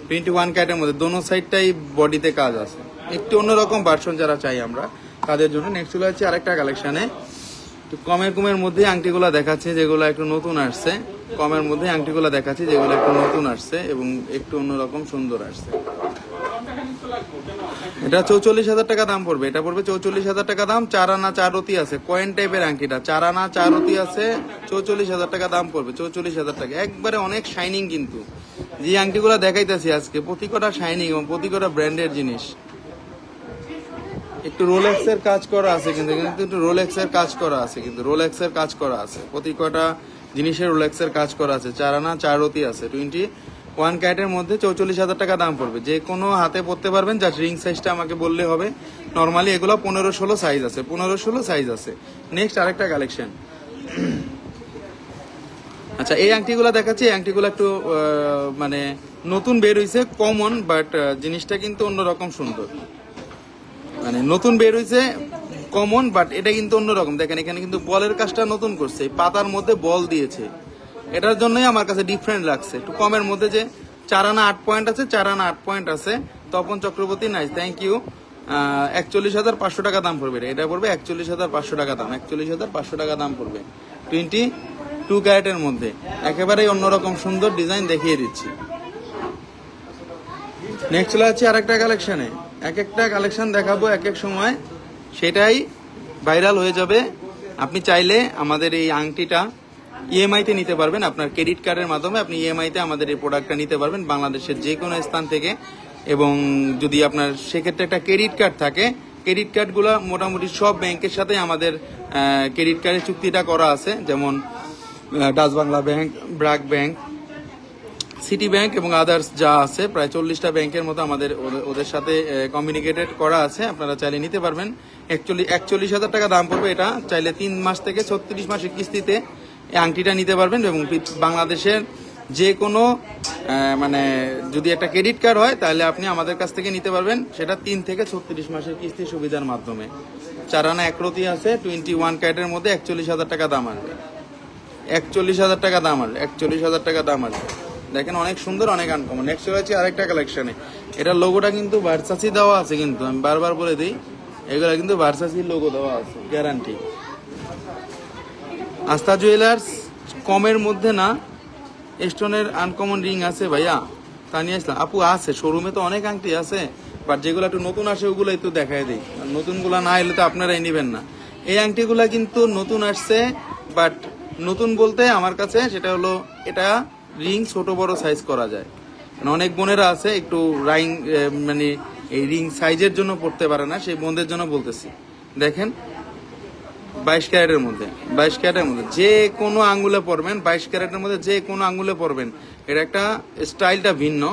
21 ক্যারেটের মধ্যে দোনো সাইডটাই বডিতে কাজ আছে, একটু অন্যরকম ভার্সন যারা চাই আমরা তাদের জন্য। নেক্সট চলে যাচ্ছে আরেকটা কালেকশনে, একটু কমের মধ্যে আংটিগুলো দেখাচ্ছে যেগুলো একটু নতুন আসছে, কমের মধ্যে আংটিগুলো দেখাচ্ছে যেগুলো একটু নতুন আসছে এবং একটু অন্যরকম সুন্দর আসছে। এটা 44,000 টাকা দাম পড়বে, এটা পড়বে 44,000 টাকা দাম। 4 আনা 4 রতি আছে, কয়েন টাইপের আংটিটা, 4 আনা 4 রতি আছে, 44,000 টাকা দাম পড়বে, 44,000 টাকা। একবারে অনেক শাইনিং, কিন্তু যে আংটিগুলো দেখাইতেছি আজকে প্রতি কটা শাইনিং এবং প্রতি কটা ব্র্যান্ডের জিনিস। একটু রোলেক্স এর কাজ করা আছে, কিন্তু একটু রোলেক্স এর কাজ করা আছে, কিন্তু রোলেক্স এর কাজ করা আছে, প্রতি কটা জিনিসের রোলেক্স এর কাজ করা আছে। 4 আনা 4 রতি আছে, 21 ক্যারেটের মধ্যে 44,000 টাকা দাম পড়বে। যে কোনো হাতে পরতে পারবেন, জাস্ট রিং সাইজটা আমাকে বললে হবে। নর্মালি এগুলো 15-16 সাইজ আছে, 15-16 সাইজ আছে। নেক্সট আরেকটা কালেকশন। আচ্ছা, এই আংটিগুলো দেখাচ্ছি, এই আংটিগুলো একটু মানে নতুন বের হয়েছে, কমন, বাট জিনিসটা কিন্তু অন্যরকম সুন্দর। মানে নতুন বের হয়েছে কমন, বাট এটা কিন্তু অন্যরকম। দেখেন এখানে কিন্তু বলের কাজটা নতুন করছে, পাতার মধ্যে বল দিয়েছে, এটার জন্যই আমার কাছে ডিফারেন্ট লাগছে। একটু কমের মধ্যে যে 4 আনা 8 পয়েন্ট আছে, 4 আনা 8 পয়েন্ট আছে। Tapan Chakraborty, nice, thank you. 41,500 টাকা দাম পড়বে, এটা পড়বে 41,500 টাকা দাম, 41,500 টাকা দাম পড়বে। 22 ক্যারেটের মধ্যে একেবারেই অন্যরকম সুন্দর ডিজাইন দেখিয়ে দিচ্ছি। নেক্সট চলে যাচ্ছি আরেকটা কালেকশনে। এক একটা কালেকশন দেখাবো এক এক সময়, সেটাই ভাইরাল হয়ে যাবে। আপনি চাইলে আমাদের এই আংটিটা ইএমআই তে নিতে পারবেন, আপনার ক্রেডিট কার্ডের মাধ্যমে আপনি ইএমআই তে আমাদের এই প্রোডাক্টটা নিতে পারবেন বাংলাদেশের যে কোনো স্থান থেকে। এবং যদি আপনার সেক্ষেত্রে একটা ক্রেডিট কার্ড থাকে, ক্রেডিট কার্ডগুলো মোটামুটি সব ব্যাংকের সাথে আমাদের ক্রেডিট কার্ডের চুক্তিটা করা আছে, যেমন Dutch Bangla bank, BRAC bank, city bank এবং আদার্স যা আছে, প্রায় 40টা ব্যাংকের মতো আমাদের ওদের সাথে কমিউনিকেটেড করা আছে। আপনারা চাইলে নিতে পারবেন। 41,000 টাকা দাম পড়বে, এটা চাইলে 3 মাস থেকে 36 মাসের কিস্তিতে এই আংটিটা নিতে পারবেন। এবং বাংলাদেশের যে কোনো মানে যদি একটা ক্রেডিট কার্ড হয় তাহলে আপনি আমাদের কাছ থেকে নিতে পারবেন, সেটা 3 থেকে 36 মাসের কিস্তি সুবিধার মাধ্যমে। 4 আনা 1 রতি আছে, 21 ক্যারেটের মধ্যে 41,000 টাকা দাম আসবে, 41,000 টাকা দাম আসবে, 41,000 টাকা দাম আসবে। দেখেন অনেক সুন্দর, অনেক আনকমন। নেক্সট হচ্ছে আরেকটা কালেকশনে, এটা লোগোটা কিন্তু ভার্সাসি দেওয়া আছে, কিন্তু আমি বারবার বলে দিই এগুলা কিন্তু ভার্সাসির লোগো দেওয়া আছে, গ্যারান্টি। আস্থা জুয়েলার্স, কমের মধ্যে না, স্টোনের আনকমন রিং আছে ভাইয়া, তানিয়া ইসলাম আপু আছে, শোরুমে তো অনেক আংটি আছে, বাট যেগুলো একটু নতুন আসে ওগুলো একটু দেখাই দিই, নতুনগুলা না এলে তো আপনারাই নিবেন না। এই আংটিগুলা কিন্তু নতুন আসছে, বাট নতুন বলতে আমার কাছে সেটা হলো এটা রিং ছোট বড় সাইজ করা যায়। মানে অনেক বোনেরা আছে একটু মানে এই রিং সাইজের জন্য পড়তে পারে না, সেই বোনদের জন্য বলতেছি। দেখেন 22 ক্যারেটের মধ্যে, 22 ক্যারেটের মধ্যে যে কোনো আঙ্গুলে পরবেন, 22 ক্যারেটের মধ্যে যে কোনো আঙ্গুলে পরবেন। এটা একটা স্টাইলটা ভিন্ন,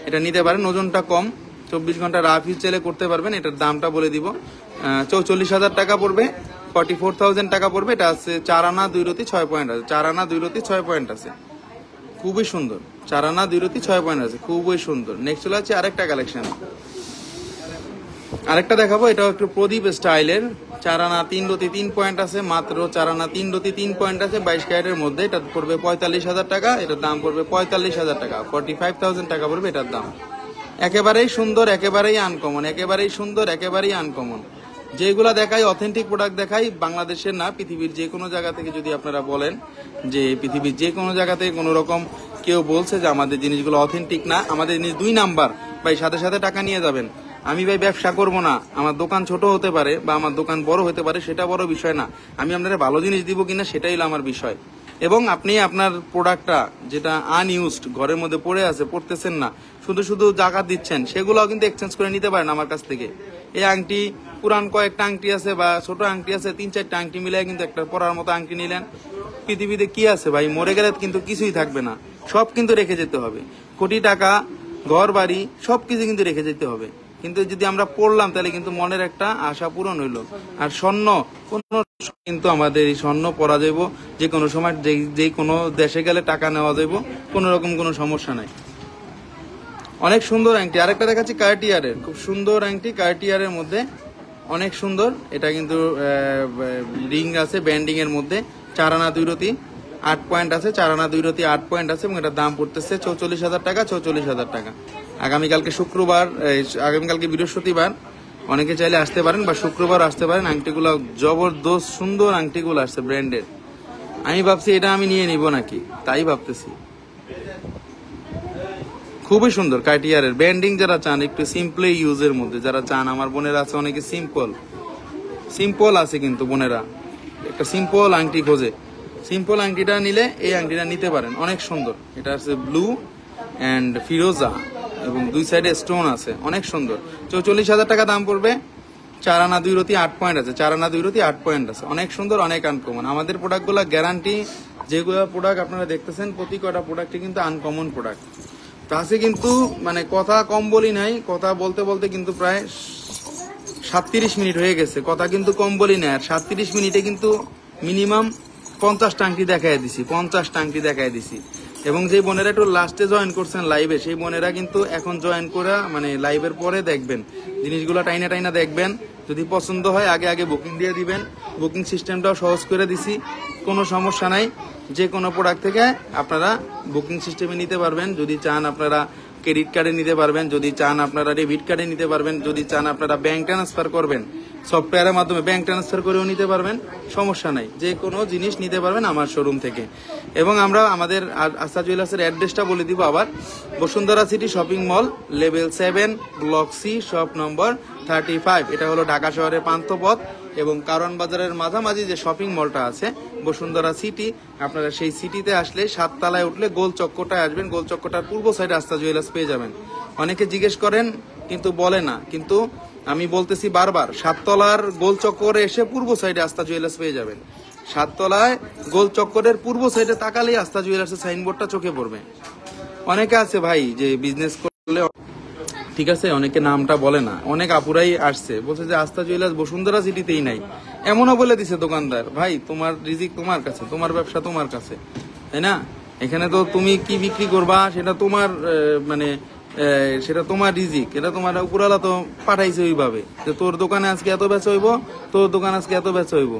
এটা নিতে পারেন, ওজনটা কম, 24 ঘন্টা রাফ ইউজ চাইলে করতে পারবেন। এটার দামটা বলে দিব, 44,000 টাকা পড়বে, 44,000 টাকা পড়বে। এটা আছে 4 আনা 2 রতি 6 পয়েন্ট আছে, 4 আনা 2 রতি 6 পয়েন্ট আছে, খুবই সুন্দর। 4 আনা 2 রতি 6 পয়েন্ট আছে, খুবই সুন্দর। নেক্সট চলে আছে আরেকটা কালেকশন, আরেকটা দেখাবো, এটাও একটু প্রদীপ স্টাইলের। 4 আনা 3 রতি 3 পয়েন্ট আছে, মাত্র 4 আনা 3 রতি 3 পয়েন্ট আছে, 22 ক্যারেটের মধ্যে। এটা পড়বে 45,000 টাকা, এটার দাম পড়বে 45,000 টাকা, 45,000 টাকা পড়বে এটার দাম। একেবারেই সুন্দর, একেবারেই আনকমন, একেবারেই সুন্দর, একেবারেই আনকমন। যেগুলা দেখাই অথেন্টিক প্রোডাক্ট দেখাই, বাংলাদেশের না পৃথিবীর যে কোনো জায়গা থেকে যদি আপনারা বলেন যে পৃথিবীর যে কোনো জায়গাতে কোনো রকম কেউ বলছে যে আমাদের জিনিসগুলো অথেন্টিক না, আমাদের জিনিস 2 নাম্বার, ভাই সাথে সাথে টাকা নিয়ে যাবেন। আমি ভাই ব্যবসা করব না, আমার দোকান ছোট হতে পারে বা আমার দোকান বড় হতে পারে, সেটা বড় বিষয় না। আমি আপনাদের ভালো জিনিস দিব কিনা সেটাই হলো আমার বিষয়। এবং আপনি আপনার প্রোডাক্টটা যেটা আনইউজড ঘরের মধ্যে পড়ে আছে, পড়তেছেন না, শুধু শুধু জাকাত দিচ্ছেন, সেগুলোও কিন্তু এক্সচেঞ্জ করে নিতে পারেন আমার কাছ থেকে। এই আংটি পুরান কয়েকটা আংটি আছে বা ছোট আংটি আছে, 3-4টা আংটি মিলে কিন্তু একটা পরার মতো আংটি নিলেন। পৃথিবীতে কি আছে ভাই, মরে গেলে কিন্তু কিছুই থাকবে না, সব কিন্তু রেখে যেতে হবে। কোটি টাকা, ঘর বাড়ি সবকিছু কিন্তু রেখে যেতে হবে। কিন্তু যদি আমরা পড়লাম তাহলে কিন্তু মনের একটা আশা পূরণ হইলো। আর স্বর্ণ কিন্তু আমাদের এই স্বর্ণ পরা যাইব যে কোনো সময়, যে কোনো দেশে গেলে টাকা নেওয়া যাইব, কোনো রকম কোনো সমস্যা নাই। অনেক সুন্দর আংটি। আরেকটা দেখাচ্ছি কার্টিয়ারের, খুব সুন্দর আংটি, কার্টিয়ারের মধ্যে অনেক সুন্দর। এটা কিন্তু রিং আছে ব্যান্ডিং এর মধ্যে, 4 আনা 2 রতি 8 পয়েন্ট আছে, 4 আনা 2 রতি 8 পয়েন্ট আছে, এবং এটার দাম পড়তেছে 44,000 টাকা। 44,000 টাকা। আগামীকালকে শুক্রবার, আগামীকালকে বৃহস্পতিবার, অনেকে চাইলে আসতে পারেন বা শুক্রবার আসতে পারেন। আংটিগুলো জবরদস্ত সুন্দর আংটিগুলো আসছে ব্র্যান্ডের। আমি ভাবছি এটা আমি নিয়ে নিব নাকি, তাই ভাবতেছি। খুবই সুন্দর কার্টিয়ারের ব্যান্ডিং। যারা চান একটু সিম্পলি ইউজের মধ্যে, যারা চান, আমার বোনেরা আছে অনেকে সিম্পল আছে, কিন্তু বোনেরা একটা সিম্পল আংটি খোঁজে, সিম্পল আংটিটা নিলে এই আংটিটা নিতে পারেন, অনেক সুন্দর। এটা আছে ব্লু অ্যান্ড ফিরোজা এবং 2 সাইডে স্টোন আছে, অনেক সুন্দর। 44,000 টাকা দাম পড়বে। 4 আনা 2 রতি 8 পয়েন্ট আছে, 4 আনা 2 রতি 8 পয়েন্ট আছে, অনেক সুন্দর, অনেক আনকমন। আমাদের প্রোডাক্টগুলো গ্যারান্টি, যেগুলো প্রোডাক্ট আপনারা দেখতেছেন প্রতি কটা প্রোডাক্টই কিন্তু আনকমন প্রোডাক্ট। তাছে কিন্তু মানে কথা কম বলি নাই, কথা বলতে বলতে কিন্তু প্রায় 37 মিনিট হয়ে গেছে, কথা কিন্তু কম বলি নাই। আর 37 মিনিটে কিন্তু মিনিমাম 50টা আংটি দেখাই দিছি, 50টা আংটি দেখাই দিছি। এবং যে বোনেরা একটু লাস্টে জয়েন করছেন লাইভে, সেই বোনেরা কিন্তু এখন জয়েন করে মানে লাইভের পরে দেখবেন জিনিসগুলো, টাইনা টাইনা দেখবেন। যদি পছন্দ হয় আগে আগে বুকিং দিয়ে দিবেন। বুকিং সিস্টেমটাও সহজ করে দিছি, কোনো সমস্যা নাই। যে কোনো প্রোডাক্ট থেকে আপনারা বুকিং সিস্টেমে নিতে পারবেন। যদি চান আপনারা ক্রেডিট কার্ডে নিতে পারবেন, যদি চান আপনারা ডেবিট কার্ডে নিতে পারবেন, যদি চান আপনারা ব্যাংক ট্রান্সফার করবেন, সফটওয়্যারের মাধ্যমে ব্যাংক ট্রান্সফার করেও নিতে পারবেন, সমস্যা নাই। যে কোনো জিনিস নিতে পারবেন আমার শোরুম থেকে। এবং আমরা আমাদের আস্থা জুয়েলার্সের অ্যাড্রেসটা বলে দিব আবার, Bashundhara city shopping mall, level 7, block C, shop number 35। এটা হলো ঢাকা শহরের পান্থপথ এবং কারওয়ান বাজারের মাঝামাঝি যে শপিং মলটা আছে বসুন্ধরা সিটি, আপনারা সেই সিটিতে আসলে 7 তলায় উঠলে গোল চক্করটায় আসবেন। গোল চক্করটার পূর্ব সাইডে আস্থা জুয়েলার্স পেয়ে যাবেন। অনেকে জিজ্ঞেস করেন কিন্তু বলে না, কিন্তু আমি বলতেছি বারবার, 7 তলার গোল চক্করে এসে পূর্ব সাইডে আস্থা জুয়েলার্স পেয়ে যাবেন। 7 তলায় গোল চক্করের পূর্ব সাইডে তাকালেই আস্থা জুয়েলার্সের সাইনবোর্ডটা চোখে পড়বে। অনেকে আছে ভাই যে বিজনেস করলে, ঠিক আছে, অনেকে নামটা বলে না, অনেক আপুরাই আসছে বলছে যে আস্থা জুয়েলার্স বসুন্ধরা সিটিতেই নাই, এমনও বলে দিছে দোকানদার। ভাই তোমার রিজিক তোমার কাছে, তোমার ব্যবসা তোমার কাছে, তাই না? এখানে তো তুমি কি বিক্রি করবা সেটা তোমার মানে সেটা তোমার রিজিক, এটা তোমার উপরালা তো পাঠাইছে ওইভাবে যে তোর দোকানে আজকে এত বেচা হইব, তোর দোকান আজকে এত বেচা হইব,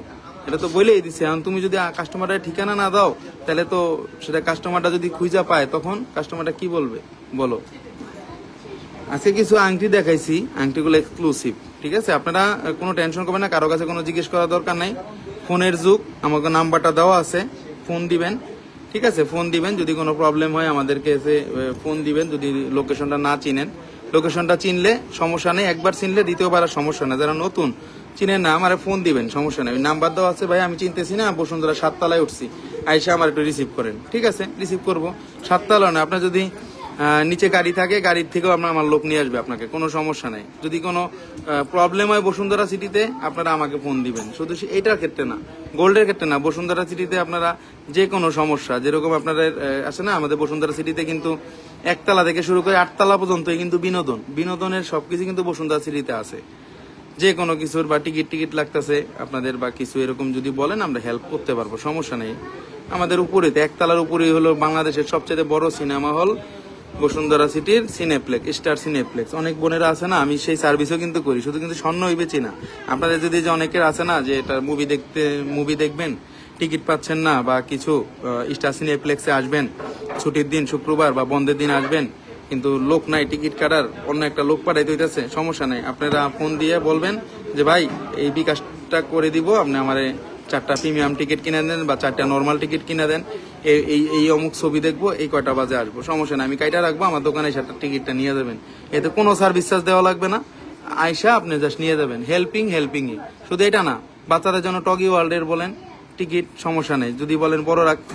এটা তো বলেই দিছে। এখন তুমি যদি কাস্টমারের ঠিকানা না দাও তাহলে তো সেটা কাস্টমারটা যদি খুঁজা পায় তখন কাস্টমারটা কি বলবে বলো। আজকে কিছু আংটি দেখাইছি, আংটিগুলো এক্সক্লুসিভ, ঠিক আছে? আপনারা কোনো টেনশন করবেন না, কারো কাছে কোনো জিজ্ঞেস করার দরকার নাই। ফোনের যুগ, আমাকে নাম্বারটা দেওয়া আছে, ফোন দিবেন, ঠিক আছে? ফোন দিবেন, যদি কোনো প্রবলেম হয় আমাদেরকে এসে ফোন দিবেন। যদি লোকেশনটা না চিনেন, লোকেশনটা চিনলে সমস্যা নেই, একবার চিনলে দ্বিতীয়বার আর সমস্যা না। যারা নতুন চিনেন না, আমার ফোন দিবেন, সমস্যা নেই। নাম্বার দেওয়া আছে, ভাই আমি চিনতেছি না, বসুন্ধরা 7 তলায় উঠছি, আইসা আমার একটু রিসিভ করেন, ঠিক আছে? রিসিভ করবো। 7 তলা না, আপনার যদি নিচে গাড়ি থাকে, গাড়ির থেকেও আমার লোক নিয়ে আসবে আপনাকে, কোনো সমস্যা নাই। যদি কোনো প্রবলেম হয় বসুন্ধরা সিটিতে, আপনারা আমাকে ফোন দিবেন। শুধু এইটার ক্ষেত্রে না, গোল্ডের ক্ষেত্রে না, বসুন্ধরা সিটিতে আপনারা যে কোনো সমস্যা, যেরকম আপনাদের আছে না, আমাদের বসুন্ধরা সিটিতে কিন্তু 1 তলা থেকে শুরু করে 8 তলা পর্যন্ত কিন্তু বিনোদনের সবকিছু কিন্তু বসুন্ধরা সিটিতে আছে। যে কোনো কিছুর বা টিকিট লাগতেছে আপনাদের বা কিছু এরকম যদি বলেন, আমরা হেল্প করতে পারবো, সমস্যা নেই। আমাদের উপরে 1 তলার উপরেই হলো বাংলাদেশের সবচেয়ে বড় সিনেমা হল বসুন্ধরা সিটির সিনেপ্লেক্স, স্টার সিনেপ্লেক্স। অনেক বোনেরা আছে না, আমি সেই সার্ভিসও কিন্তু করি, শুধু কিন্তু স্বর্ণই বেচি না। আপনাদের যদি যে অনেকের আছে না যে এটা মুভি দেখবেন, টিকিট পাচ্ছেন না বা কিছু, স্টার সিনেপ্লেক্সে আসবেন, ছুটির দিন শুক্রবার বা বন্ধের দিন আসবেন, কিন্তু লোক নাই টিকিট কাটার, অন্য একটা লোক পাঠাইতে হইতেছে, সমস্যা নাই। আপনারা ফোন দিয়ে বলবেন যে ভাই এই বিকাশটা করে দিব, আপনি আমারে 4টা প্রিমিয়াম টিকিট কিনে দেন বা 4টা নর্মাল টিকিট কিনে দেন, এই অমুক ছবি দেখবো, এই কয়টা বাজে আসবো, সমস্যা না, আমি কাইটা রাখবো, আমার দোকানে 7টা টিকিটটা নিয়ে যাবেন। এতে কোনো সার্ভিস চার্জ দেওয়া লাগবে না, আয়সা আপনি জাস্ট নিয়ে যাবেন। হেল্পিংই শুধু এটা না, বাচ্চাদের জন্য টগি ওয়ার্ল্ডের বলেন টিকিট, সমস্যা নেই। যদি বলেন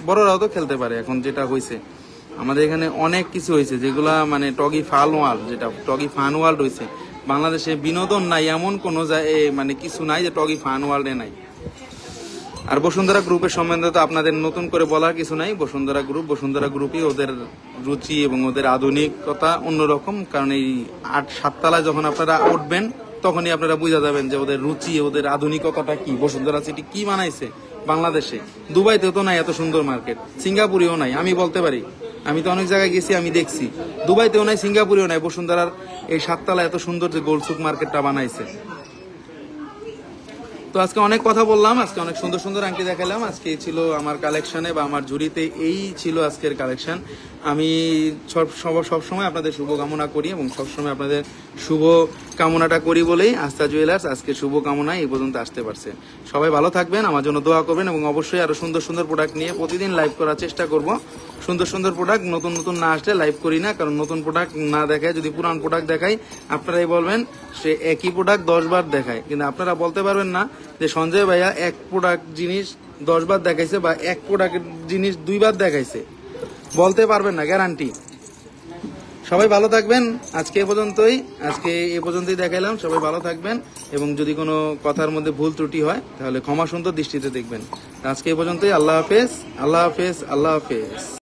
বড়রাও তো খেলতে পারে। এখন যেটা হয়েছে আমাদের এখানে অনেক কিছু হয়েছে যেগুলা মানে টগি ফান ওয়ার্ল্ড, যেটা টগি ফান ওয়ার্ল্ড হয়েছে, বাংলাদেশে বিনোদন নাই এমন কোনো মানে কিছু নাই যে টগি ফান ওয়ার্ল্ডে নাই। আর বসুন্ধরা গ্রুপের সম্বন্ধে তো আপনাদের নতুন করে বলার কিছু নাই। বসুন্ধরা গ্রুপই ওদের রুচি এবং ওদের আধুনিকতা অন্যরকম। কারণ এই 8-7 তলায় যখন আপনারা উঠবেন তখনই আপনারা বুঝা যাবেন যে ওদের রুচি, ওদের আধুনিকতাটা কি। বসুন্ধরা সিটি কি বানাইছে বাংলাদেশে, দুবাইতেও তো নাই এত সুন্দর মার্কেট, সিঙ্গাপুরেও নাই। আমি বলতে পারি, আমি তো অনেক জায়গায় গেছি, আমি দেখছি দুবাইতেও নাই, সিঙ্গাপুরেও নাই বসুন্ধরার এই 7 তলা এত সুন্দর যে গোলসুক মার্কেটটা বানাইছে। তো আজকে অনেক কথা বললাম, আজকে অনেক সুন্দর সুন্দর আংটি দেখালাম। আজকে ছিল আমার কালেকশনে বা আমার ঝুড়িতে এই ছিল আজকের কালেকশন। আমি সবসময় আপনাদের শুভ কামনা করি এবং সবসময় আপনাদের শুভ কামনাটা করি বলেই আস্থা জুয়েলার্স আজকে শুভ কামনায় এই পর্যন্ত আসতে পারছে। সবাই ভালো থাকবেন, আমার জন্য দোয়া করবেন এবং অবশ্যই আরো সুন্দর সুন্দর প্রোডাক্ট নিয়ে প্রতিদিন লাইভ করার চেষ্টা করব। সুন্দর সুন্দর প্রোডাক্ট নতুন না আসলে লাইভ করি না, কারণ নতুন প্রোডাক্ট না দেখায়, যদি পুরান প্রোডাক্ট দেখাই আপনারাই বলবেন সে একই প্রোডাক্ট 10 বার দেখায়, কিন্তু আপনারা বলতে পারবেন না যে সঞ্জয় ভাইয়া এক প্রোডাক্ট জিনিস 10 বার দেখাইছে বা এক প্রোডাক্ট জিনিস 2 বার দেখাইছে, বলতে পারবেন না, গ্যারান্টি। সবাই ভালো থাকবেন, আজকে এ পর্যন্তই দেখাইলাম। সবাই ভালো থাকবেন এবং যদি কোনো কথার মধ্যে ভুল ত্রুটি হয় তাহলে ক্ষমা সুন্দর দৃষ্টিতে দেখবেন। আজকে এ পর্যন্তই। আল্লাহ হাফেজ।